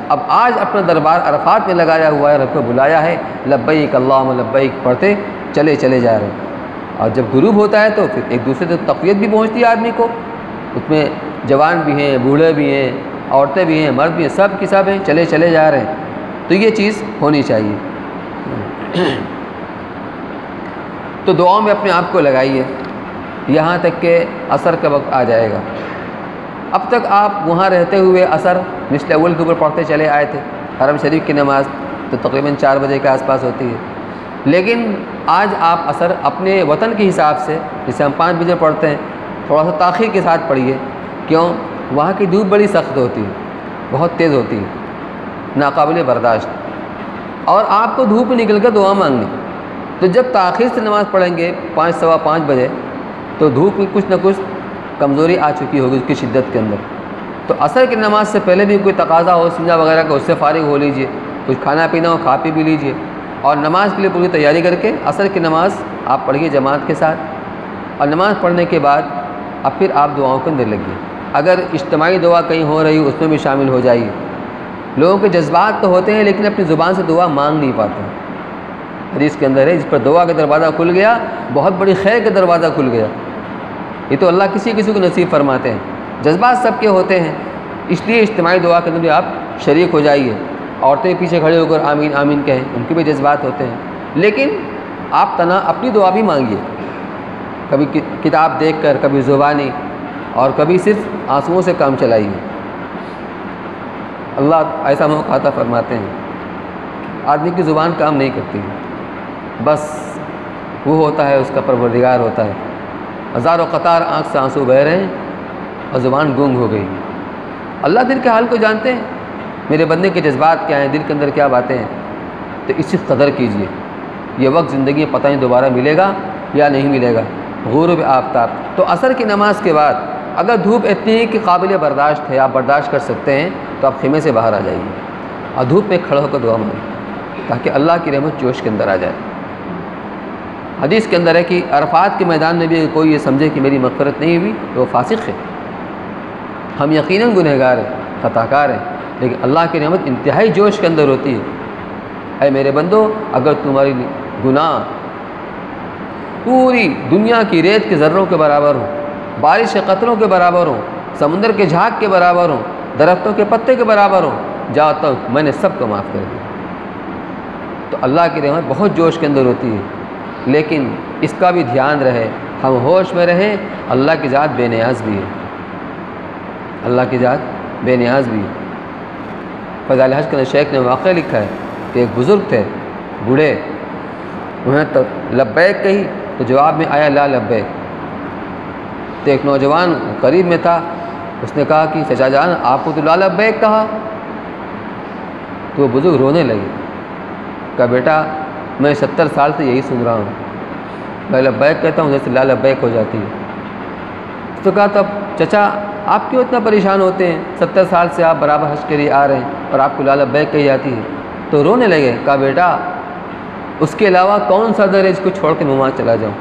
اب آج اپنا دربار عرفات میں لگایا ہوا ہے، رب کو بلایا ہے، لبیک اللہم لبیک پڑھتے چلے جا رہے ہیں۔ اور جب غروب ہوتا ہے تو پھر ایک دوسرے سے تقویت بھی پہنچتی ہے آدمی کو، اس میں جوان بھی ہیں، بوڑھے بھی ہیں، عورتیں بھی ہیں، مرد بھی ہیں، سب کی سب ہیں، چلے جا رہے ہیں۔ تو یہ چیز ہونی چاہیے۔ تو دعاؤں میں اپنے آپ کو لگائیے یہاں تک کہ عصر کا وقت آ جائے گا۔ اب تک آپ وہاں رہتے ہوئے عصر مثل اول کے اوپر پڑھتے چلے آئے تھے، حرم شریف کی نماز تو تقریباً 4 بجے کے آس پاس ہوتی ہے، لیکن آج آپ عصر اپنے وطن کے حساب سے، جسے ہم 5 بجے پڑھتے ہیں، تھوڑا سا تاخیر کے ساتھ پڑھیے۔ کیوں؟ وہاں کی دھوپ بڑی سخت ہوتی ہے، بہت تیز ہوتی ہے، ناقابل برداشت، اور آپ کو دھوپ میں نکل کر دعا مانگنی۔ تو جب تاخیر سے نماز پڑھیں گے 5 سوا 5 بجے تو دھوپ میں کچھ نہ کچھ کمزوری آ چکی ہوگی اس کی شدت کے اندر۔ تو عصر کی نماز سے پہلے بھی کوئی تقاضا ہو سنجا وغیرہ کا، اس سے فارغ ہو لیجئے، کچھ کھانا پینا ہو کھا پی بھی لیجئے، اور نماز کے لیے پوری تیاری کر کے عصر کی نماز آپ پڑھیے جماعت کے ساتھ۔ اور نماز پڑھنے کے بعد اب پھر آپ دعاؤں کے اندر لگیے۔ اگر اجتماعی دعا کہیں ہو رہی ہو اس میں بھی شامل ہو جائیے۔ لوگوں کے جذبات تو ہوتے ہیں لیکن اپنی زبان سے دعا مانگ نہیں پاتے۔ حدیث کے اندر ہے جس پر دعا کا دروازہ کھل گیا بہت بڑی خیر کا دروازہ کھل گیا۔ یہ تو اللہ کسی کو نصیب فرماتے ہیں۔ جذبات سب کے ہوتے ہیں، اس لیے اجتماعی دعا کے اندر بھی آپ شریک ہو جائیے۔ عورتیں پیچھے کھڑے ہو کر آمین آمین کہیں، ان کے بھی جذبات ہوتے ہیں، لیکن آپ اپنی دعا بھی مانگیے، کبھی کتاب دیکھ کر، کبھی زبانی، اور کبھی صرف آنسوؤں سے کام چلائیے۔ اللہ ایسا موقع عطا فرماتے ہیں، آدمی کی زبان کام نہیں کرتی، بس وہ ہوتا ہے، اس کا پروردگار ہوتا ہے۔ ہزاروں قطار آنکھ سے آنسو بہہ رہے ہیں اور زبان گنگ ہو گئی۔ اللہ دل کے حال کو جانتے ہیں، میرے بندے کے جذبات کیا ہیں، دل کے اندر کیا باتیں ہیں۔ تو اس کی قدر کیجیے۔ یہ وقت زندگی میں پتہ نہیں دوبارہ ملے گا یا نہیں ملے گا۔ غروب آفتاب تو عصر کی نماز کے بعد اگر دھوپ اتنی ہے کہ قابل برداشت ہے، آپ برداشت کر سکتے ہیں، تو آپ خیمے سے باہر آ جائیے اور دھوپ میں کھڑا ہو کر دعا مانگیں تاکہ اللہ کی رحمت جوش کے اندر آ جائے۔ حدیث کے اندر ہے کہ عرفات کے میدان میں بھی کوئی یہ سمجھے کہ میری مغفرت نہیں ہوئی تو وہ فاسق ہے۔ ہم یقیناً گنہگار ہیں، خطا کار ہیں، لیکن اللہ کی رحمت انتہائی جوش کے اندر ہوتی ہے۔ اے میرے بندو، اگر تمہاری گناہ پوری دنیا کی ریت کے ذروں کے برابر ہوں، بارش کے قطروں کے برابر ہوں، سمندر کے جھاگ کے برابر ہوں، درختوں کے پتے کے برابر ہوں، جاؤ تو میں نے سب کو معاف کر دیا۔ تو اللہ کی رحمت بہت جوش کے اندر ہوتی ہے، لیکن اس کا بھی دھیان رہے، ہم ہوش میں رہیں، اللہ کی ذات بے نیاز بھی ہے، اللہ کی ذات بے نیاز بھی ہے۔ فضائل حج کے شیخ نے واقعہ لکھا ہے کہ ایک بزرگ تھے، بوڑھے، انہوں نے تو لبیک کہی تو جواب میں آیا لا لبیک۔ تو ایک نوجوان قریب میں تھا، اس نے کہا کہ چچا جان آپ کو تو لا لبیک کہا۔ تو وہ بزرگ رونے لگے، کہا بیٹا میں 70 سال سے یہی سن رہا ہوں، میں لبیک کہتا ہوں جیسے لا لبیک ہو جاتی ہے۔ تو کہا تب چچا آپ کیوں اتنا پریشان ہوتے ہیں، 70 سال سے آپ برابر حج کے لیے آ رہے ہیں اور آپ کو لا لبیک کہی جاتی ہے۔ تو رونے لگے، کہا بیٹا اس کے علاوہ کون سا در ہے اس کو چھوڑ کے میں وہاں چلا جاؤں؟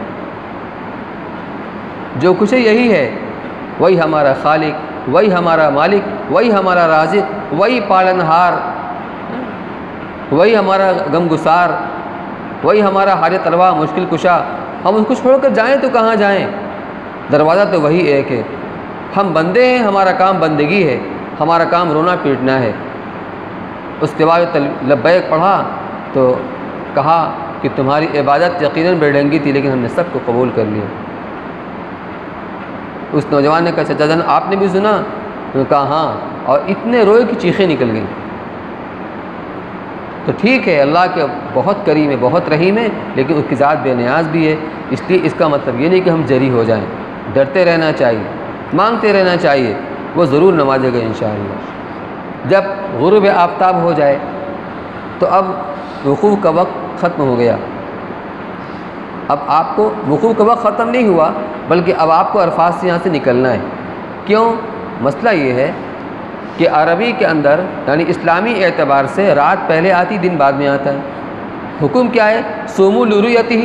جو کچھ ہے یہی ہے، وہی ہمارا خالق، وہی ہمارا مالک، وہی ہمارا رازق، وہی پالنہار، وہی ہمارا غمگسار، وہی ہمارا حاجت روا، مشکل کشا۔ ہم اس کو چھوڑ کر جائیں تو کہاں جائیں؟ دروازہ تو وہی ایک ہے۔ ہم بندے ہیں، ہمارا کام بندگی ہے، ہمارا کام رونا پیٹنا ہے۔ اس کے بعد لبیک پڑھا تو کہا کہ تمہاری عبادت یقیناً بے ڈھنگی تھی، لیکن ہم نے سب کو قبول کر لیا۔ اس نوجوان نے کہا چچا جان آپ نے بھی سنا؟ انہوں نے کہا ہاں، اور اتنے روئے کی چیخیں نکل گئیں۔ تو ٹھیک ہے، اللہ کے بہت کریم ہے، بہت رحیم ہے، لیکن اس کی ذات بے نیاز بھی ہے۔ اس لیے اس کا مطلب یہ نہیں کہ ہم جری ہو جائیں، ڈرتے رہنا چاہیے، مانگتے رہنا چاہیے، وہ ضرور نوازے گا انشاءاللہ۔ جب غروب آفتاب ہو جائے تو اب وقوع کا وقت ختم ہو گیا، اب آپ کو وقوع کا وقت ختم نہیں ہوا، بلکہ اب آپ کو عرفات سے یہاں سے نکلنا ہے۔ کیوں؟ مسئلہ یہ ہے کہ عربی کے اندر یعنی اسلامی اعتبار سے رات پہلے آتی، دن بعد میں آتا ہے۔ حکم کیا ہے؟ صوموا لرؤیتہ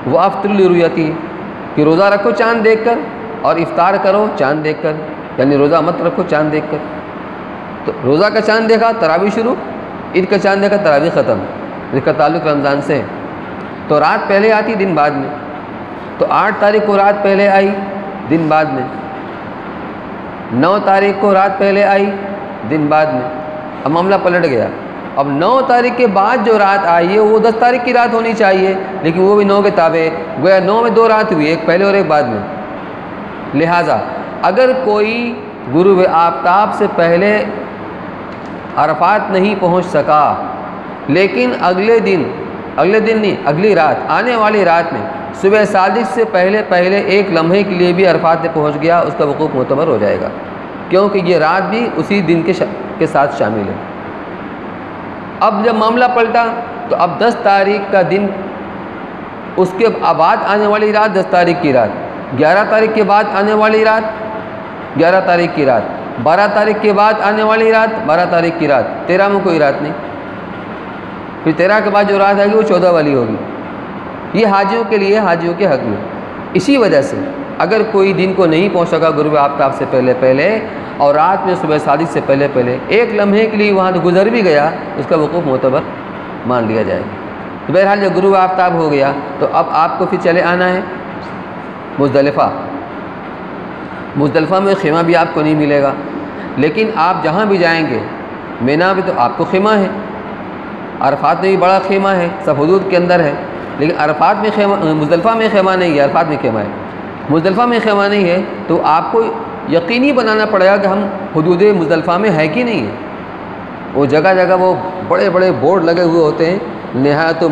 وافطروا لرؤیتہ، کہ روزہ رکھو چاند دیکھ کر اور افطار کرو چاند دیکھ کر، یعنی روزہ مت رکھو چاند دیکھ کر۔ تو روزہ کا چاند دیکھا تراویح شروع، عید کا چاند دیکھا تراویح ختم، اس کا تعلق رمضان سے ہے۔ تو رات پہلے آتی، دن بعد میں۔ تو 8 تاریخ کو رات پہلے آئی، دن بعد میں۔ 9 تاریخ کو رات پہلے آئی، دن بعد میں۔ اب معاملہ پلٹ گیا، اب 9 تاریخ کے بعد جو رات آئی ہے وہ 10 تاریخ کی رات ہونی چاہیے، لیکن وہ بھی 9 کے تابع، گویا 9 میں 2 رات ہوئی، ایک پہلے اور ایک بعد میں۔ لہٰذا اگر کوئی غروب آفتاب سے پہلے عرفات نہیں پہنچ سکا، لیکن اگلی رات، آنے والی رات میں صبح صادق سے پہلے ایک لمحے کے لیے بھی عرفات میں پہنچ گیا، اس کا وقوف معتبر ہو جائے گا، کیونکہ یہ رات بھی اسی دن کے ساتھ شامل ہے۔ اب جب معاملہ پلٹا تو اب 10 تاریخ کا دن، اس کے بعد آنے والی رات 10 تاریخ کی رات، 11 تاریخ کے بعد آنے والی رات 11 تاریخ کی رات، 12 تاریخ کے بعد آنے والی رات 12 تاریخ کی رات، 13 میں کوئی رات نہیں، پھر 13 کے بعد جو رات آئے گی وہ 14 والی ہوگی۔ یہ حاجیوں کے لیے، حاجیوں کے حق میں۔ اسی وجہ سے اگر کوئی دن کو نہیں پہنچ سکا غروب آفتاب سے پہلے اور رات میں صبح صادق سے پہلے ایک لمحے کے لیے وہاں گزر بھی گیا، اس کا وقوف معتبر مان لیا جائے گا۔ تو بہرحال جب غروب آفتاب ہو گیا تو اب آپ کو پھر چلے آنا ہے مزدلفہ۔ مزدلفہ میں خیمہ بھی آپ کو نہیں ملے گا، لیکن آپ جہاں بھی جائیں گے، مینا بھی تو آپ کو خیمہ ہے، عرفات میں بھی بڑا خیمہ ہے، سب حدود کے اندر ہے، لیکن عرفات میں خیمہ، مزدلفہ میں خیمہ نہیں ہے، عرفات میں خیمہ ہے۔ مزدلفہ میں خیمہ نہیں ہے تو آپ کو یقینی بنانا پڑے گا کہ ہم حدود مزدلفہ میں ہے کہ نہیں ہے۔ وہ جگہ جگہ وہ بڑے بڑے بورڈ لگے ہوئے ہوتے ہیں، نہایت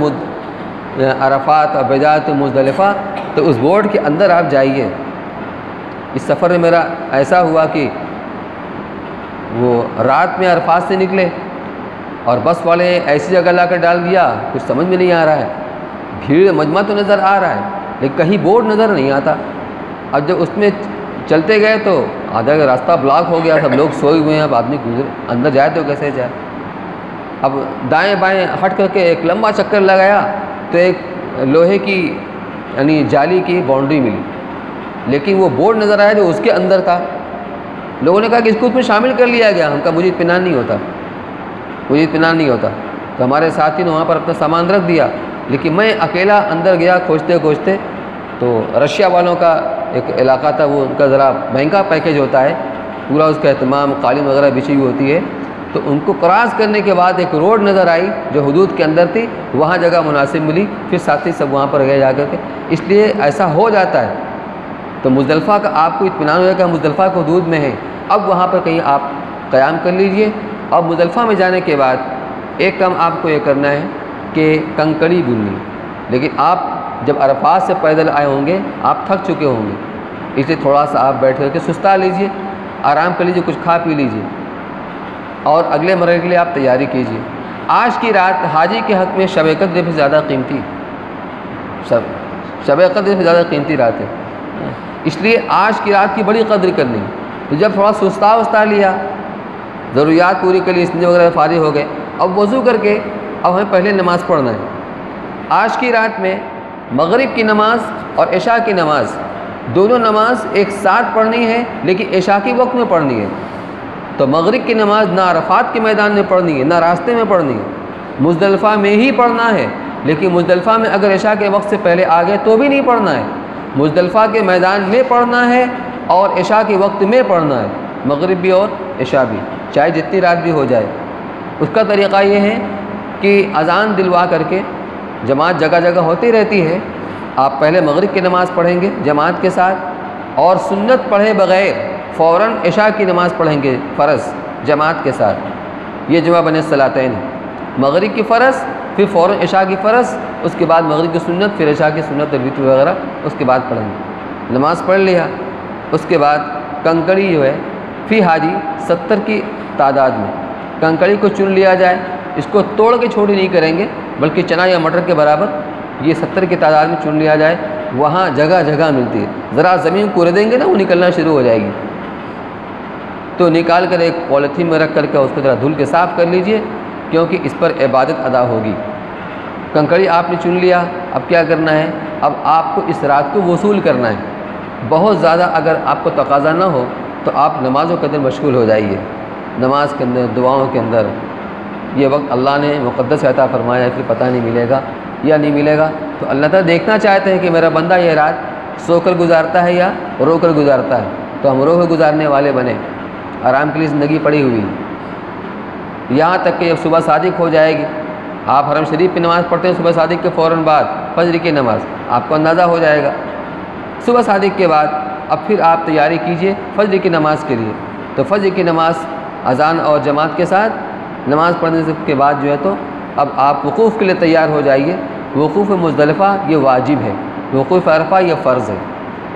عرفات اور بدایت مزدلفہ، تو اس بورڈ کے اندر آپ جائیے۔ اس سفر میں میرا ایسا ہوا کہ وہ رات میں عرفات سے نکلے اور بس والے ایسی جگہ لا کر ڈال دیا، کچھ سمجھ میں نہیں آ رہا ہے، بھیڑ مجمع تو نظر آ رہا ہے لیکن کہیں بورڈ نظر نہیں آتا۔ اب جب اس میں چلتے گئے تو آدھا کا راستہ بلاک ہو گیا، سب لوگ سوئے ہوئے ہیں، اب آدمی اندر جائے تو کیسے جائے۔ اب دائیں بائیں ہٹ کر کے ایک لمبا چکر لگایا تو ایک لوہے کی یعنی جالی کی باؤنڈری ملی، لیکن وہ بورڈ نظر آیا جو اس کے اندر تھا۔ لوگوں نے کہا کہ اس کو اس میں شامل کر لیا گیا، ہم کہا مجھے اطمینان نہیں ہوتا، مجھے اطمینان نہیں ہوتا۔ تو ہمارے ساتھی نے وہاں پر اپنا سامان رکھ دیا، لیکن میں اکیلا اندر گیا کھوجتے کھوجتے، تو رشیا والوں کا ایک علاقہ تھا، وہ ان کا ذرا مہنگا پیکیج ہوتا ہے، پورا اس کا اہتمام، قالین وغیرہ بچھی ہوئی ہوتی ہے، تو ان کو کراس کرنے کے بعد ایک روڈ نظر آئی جو حدود کے اندر تھی، وہاں جگہ مناسب ملی، پھر ساتھی سب وہاں پر گئے جا کر کے۔ اس لیے ایسا ہو جاتا ہے، تو مزدلفہ کا آپ کو اطمینان ہو جائے کہ ہم مزدلفہ کے حدود میں ہیں، اب وہاں پر کہیں آپ قیام کر لیجئے۔ اب مزدلفہ میں جانے کے بعد ایک کام آپ کو یہ کرنا ہے کہ کنکڑی بننی، لیکن آپ جب عرفات سے پیدل آئے ہوں گے آپ تھک چکے ہوں گے، اس لیے تھوڑا سا آپ بیٹھ کر کے سستا لیجئے، آرام کر لیجئے، کچھ کھا پی لیجئے، اور اگلے مرحلے کے لیے آپ تیاری کیجئے۔ آج کی رات حاجی کے حق میں شب قدر سے زیادہ قیمتی، شب قدر سے زیادہ قیمتی رات ہے، اس لیے آج کی رات کی بڑی قدر کرنی۔ تو جب تھوڑا سستا لیا، ضروریات پوری کر لی، استنجا وغیرہ فارغ ہو گئے، اب وضو کر کے اب ہمیں پہلے نماز پڑھنا ہے۔ آج کی رات میں مغرب کی نماز اور عشاء کی نماز دونوں نماز ایک ساتھ پڑھنی ہے، لیکن عشاء کے وقت میں پڑھنی ہے۔ تو مغرب کی نماز نہ عرفات کے میدان میں پڑھنی ہے، نہ راستے میں پڑھنی ہے، مزدلفہ میں ہی پڑھنا ہے، لیکن مزدلفہ میں اگر عشاء کے وقت سے پہلے آ گئے تو بھی نہیں پڑھنا ہے، مزدلفہ کے میدان میں پڑھنا ہے اور عشاء کے وقت میں پڑھنا ہے، مغرب بھی اور عشاء بھی، چاہے جتنی رات بھی ہو جائے۔ اس کا طریقہ یہ ہے کہ اذان دلوا کر کے، جماعت جگہ جگہ ہوتی رہتی ہے، آپ پہلے مغرب کی نماز پڑھیں گے جماعت کے ساتھ، اور سنت پڑھے بغیر فوراً عشاء کی نماز پڑھیں گے فرض جماعت کے ساتھ۔ یہ جمع بین الصلاتین، مغرب کی فرض پھر فوراً عشاء کی فرض، اس کے بعد مغرب کی سنت، پھر عشاء کی سنت الوتر وغیرہ اس کے بعد پڑھیں گے۔ نماز پڑھ لیا، اس کے بعد کنکڑی جو ہے فی حاجی 70 کی تعداد میں کنکڑی کو چن لیا جائے، اس کو توڑ کے چھوٹی نہیں کریں گے بلکہ چنا یا مٹر کے برابر یہ 70 کی تعداد میں چن لیا جائے۔ وہاں جگہ جگہ ملتی ہے، ذرا زمین کو دیں گے نا وہ نکلنا شروع ہو جائے گی، تو نکال کر ایک پولیتھین میں رکھ کر کے اس کو ذرا دھل کے صاف کر لیجئے، کیونکہ اس پر عبادت ادا ہوگی۔ کنکڑی آپ نے چن لیا، اب کیا کرنا ہے؟ اب آپ کو اس رات کو وصول کرنا ہے۔ بہت زیادہ اگر آپ کو تقاضا نہ ہو تو آپ نمازوں کے اندر مشغول ہو جائیے، نماز کے اندر، دعاؤں کے اندر۔ یہ وقت اللہ نے مقدس عطا فرمایا ہے، پھر پتہ نہیں ملے گا یا نہیں ملے گا، تو اللہ تعالیٰ دیکھنا چاہتے ہیں کہ میرا بندہ یہ رات سو کر گزارتا ہے یا رو کر گزارتا ہے، تو ہم رو کر گزارنے والے بنے، آرام کے لیے زندگی پڑی ہوئی، یہاں تک کہ جب صبح صادق ہو جائے گی، آپ حرم شریف پہ نماز پڑھتے ہیں صبح صادق کے فوراً بعد فجر کی نماز، آپ کو اندازہ ہو جائے گا صبح صادق کے بعد، اب پھر آپ تیاری کیجئے فجر کی نماز کے لیے۔ تو فجر کی نماز اذان اور جماعت کے ساتھ نماز پڑھنے کے بعد جو ہے تو اب آپ وقوف کے لیے تیار ہو جائیے۔ وقوف مزدلفہ یہ واجب ہے، وقوف عرفہ یہ فرض ہے۔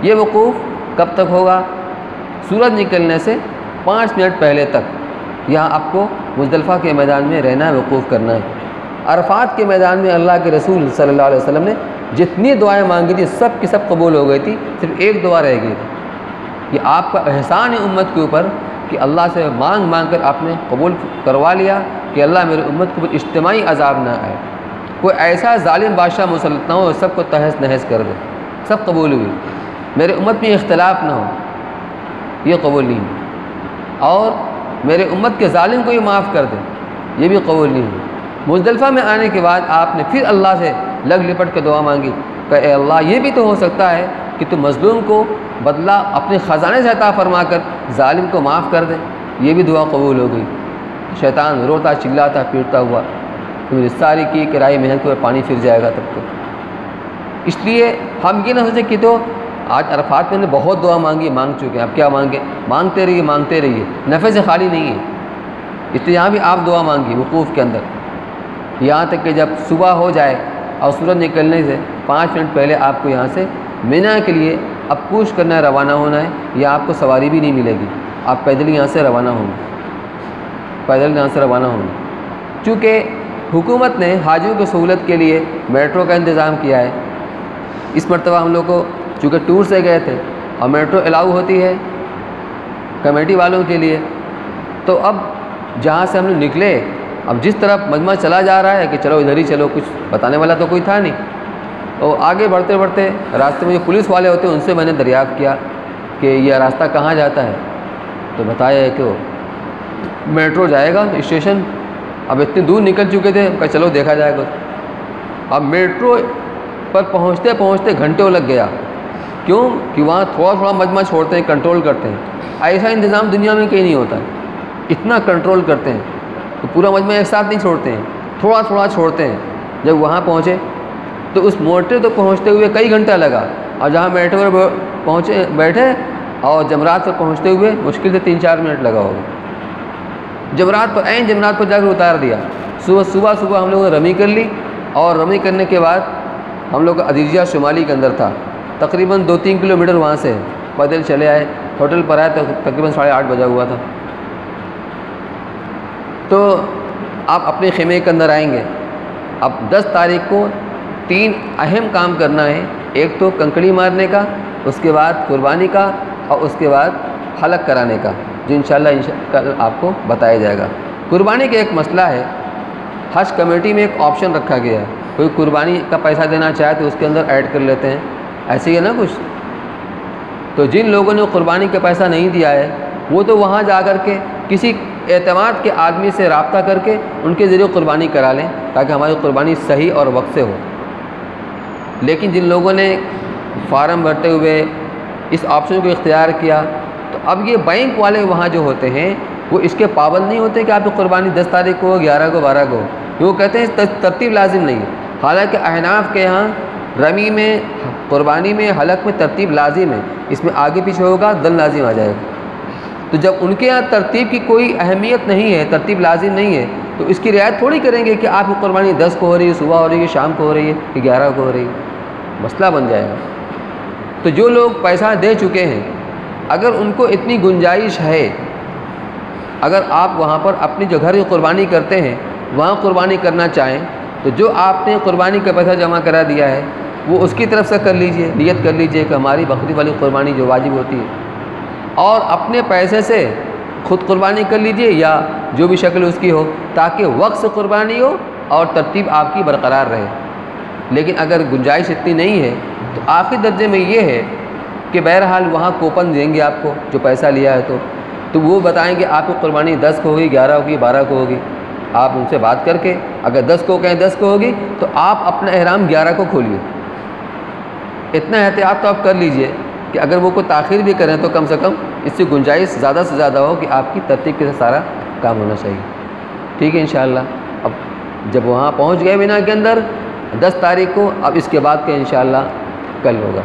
یہ وقوف کب تک ہوگا؟ سورج نکلنے سے 5 منٹ پہلے تک یہاں آپ کو مزدلفہ کے میدان میں رہنا ہے، وقوف کرنا ہے۔ عرفات کے میدان میں اللہ کے رسول صلی اللہ علیہ وسلم نے جتنی دعائیں مانگی تھی سب کی سب قبول ہو گئی تھی، صرف ایک دعا رہ گئی تھی۔ یہ آپ کا احسان ہے امت کے اوپر کہ اللہ سے مانگ کر آپ نے قبول کروا لیا کہ اللہ میرے امت کے اوپر اجتماعی عذاب نہ آئے، کوئی ایسا ظالم بادشاہ مسلط نہ ہو سب کو تہس نہس کر دے۔ سب قبول ہوئی، میرے امت میں اختلاف نہ ہو، یہ قبول نہیں ہوئی، اور میرے امت کے ظالم کو یہ معاف کر دے، یہ بھی قبول نہیں ہوئی۔ مزدلفہ میں آنے کے بعد آپ نے پھر اللہ سے لگ لپٹ کے دعا مانگی کہ اے اللہ یہ بھی تو ہو سکتا ہے کہ تو مظلوم کو بدلہ اپنے خزانے سے عطا فرما کر ظالم کو معاف کر دے، یہ بھی دعا قبول ہو گئی۔ شیطان روتا چلاتا پیٹتا ہوا تو ساری کی کرائی محنت کے پانی پھر جائے گا تب تو۔ اس لیے ہم یہ نہ سوچیں کہ تو آج عرفات میں نے بہت دعا مانگی، مانگ چکے ہیں، اب کیا مانگیں؟ مانگتے رہیے، نفع سے خالی نہیں ہے۔ اس لیے یہاں بھی آپ دعا مانگی وقوف کے اندر، یہاں تک کہ جب صبح ہو جائے اور سورج نکلنے سے 5 منٹ پہلے آپ کو یہاں سے مینا کے لیے اب کوش کرنا ہے، روانہ ہونا ہے، یا آپ کو سواری بھی نہیں ملے گی، آپ پیدل یہاں سے روانہ ہوں گے، چونکہ حکومت نے حاجیوں کی سہولت کے لیے میٹرو کا انتظام کیا ہے۔ اس مرتبہ ہم لوگ کو چونکہ ٹور سے گئے تھے اور میٹرو الاؤ ہوتی ہے کمیٹی والوں کے لیے، تو اب جہاں سے ہم لوگ نکلے، اب جس طرف مجمع چلا جا رہا ہے کہ چلو ادھر ہی چلو، کچھ بتانے والا تو کوئی تھا نہیں، اور آگے بڑھتے بڑھتے راستے میں جو پولیس والے ہوتے ہیں ان سے میں نے دریافت کیا کہ یہ راستہ کہاں جاتا ہے، تو بتایا ہے کہ میٹرو جائے گا اسٹیشن اب اتنی دور نکل چکے تھے کہ چلو دیکھا جائے گا. اب میٹرو پر پہنچتے پہنچتے گھنٹوں لگ گیا. کیوں؟ کہ وہاں تھوڑا تھوڑا مجمع چھوڑتے ہیں، کنٹرول کرتے ہیں. ایسا انتظام دنیا میں کہیں نہیں ہوتا، اتنا کنٹرول کرتے ہیں. تو پورا مجمع ایک ساتھ نہیں چھوڑتے ہیں، تھوڑا تھوڑا چھوڑتے ہیں. جب وہاں پہنچے تو اس موٹر تو پہنچتے ہوئے کئی گھنٹہ لگا، اور جہاں میٹرو پر پہنچے بیٹھے اور جمرات پر پہنچتے ہوئے مشکل سے 3-4 منٹ لگا ہوگا. جمرات پر جمرات پر جا کر اتار دیا. صبح ہم لوگوں نے رمی کر لی، اور رمی کرنے کے بعد ہم لوگ عزیزیہ شمالی کے اندر تھا، تقریباً 2-3 کلومیٹر وہاں سے پیدل چلے آئے. ہوٹل پر آئے تو تقریباً 8:30 بجا ہوا تھا. تو آپ اپنے خیمے کے اندر آئیں گے. اب 10 تاریخ کو 3 اہم کام کرنا ہے. ایک تو کنکڑی مارنے کا، اس کے بعد قربانی کا، اور اس کے بعد حلق کرانے کا، جو انشاءاللہ کل آپ کو بتایا جائے گا. قربانی کا ایک مسئلہ ہے، حج کمیٹی میں ایک آپشن رکھا گیا ہے، کوئی قربانی کا پیسہ دینا چاہے تو اس کے اندر ایڈ کر لیتے ہیں، ایسے ہی ہے نا کچھ. تو جن لوگوں نے قربانی کا پیسہ نہیں دیا ہے وہ تو وہاں جا کر کے کسی اعتماد کے آدمی سے رابطہ کر کے ان کے ذریعے قربانی کرا لیں، تاکہ ہماری قربانی صحیح اور وقت سے ہو. لیکن جن لوگوں نے فارم بھرتے ہوئے اس آپشن کو اختیار کیا، تو اب یہ بینک والے وہاں جو ہوتے ہیں وہ اس کے پابند نہیں ہوتے کہ آپ کی قربانی 10 تاریخ کو، 11 کو، 12 کو. وہ کہتے ہیں ترتیب لازم نہیں ہے. حالانکہ احناف کے یہاں رمی میں، قربانی میں، حلق میں ترتیب لازم ہے. اس میں آگے پیچھے ہوگا دل لازم آ جائے گا. تو جب ان کے یہاں ترتیب کی کوئی اہمیت نہیں ہے، ترتیب لازم نہیں ہے، تو اس کی رعایت تھوڑی کریں گے کہ آپ کی قربانی 10 کو ہو رہی ہے، صبح ہو رہی ہے، شام کو ہو رہی ہے، کہ 11 کو ہو رہی ہے. مسئلہ بن جائے گا. تو جو لوگ پیسہ دے چکے ہیں، اگر ان کو اتنی گنجائش ہے، اگر آپ وہاں پر اپنی جو گھر کی قربانی کرتے ہیں وہاں قربانی کرنا چاہیں، تو جو آپ نے قربانی کا پیسہ جمع کرا دیا ہے وہ اس کی طرف سے کر لیجئے، نیت کر لیجئے کہ ہماری بقرعید والی قربانی جو واجب ہوتی ہے، اور اپنے پیسے سے خود قربانی کر لیجئے یا جو بھی شکل اس کی ہو، تاکہ وقت سے قربانی ہو اور ترتیب آپ کی برقرار رہے. لیکن اگر گنجائش اتنی نہیں ہے تو آخری درجے میں یہ ہے کہ بہرحال وہاں کوپن دیں گے آپ کو جو پیسہ لیا ہے، تو وہ بتائیں گے آپ کی قربانی 10 کو ہوگی، 11 ہوگی، 12 کو ہوگی. آپ ان سے بات کر کے اگر 10 کو کہیں 10 کو ہوگی تو آپ اپنا احرام 11 کو کھولیے. اتنا احتیاط تو آپ کر لیجئے کہ اگر وہ کوئی تاخیر بھی کریں تو کم سے کم اس سے گنجائش زیادہ سے زیادہ ہو کہ آپ کی ترتیب کے ساتھ سارا کام ہونا چاہیے. ٹھیک ہے انشاءاللہ. اب جب وہاں پہنچ گئے مینا کے اندر 10 تاریخ کو، اب اس کے بعد کا انشاءاللہ کل ہوگا.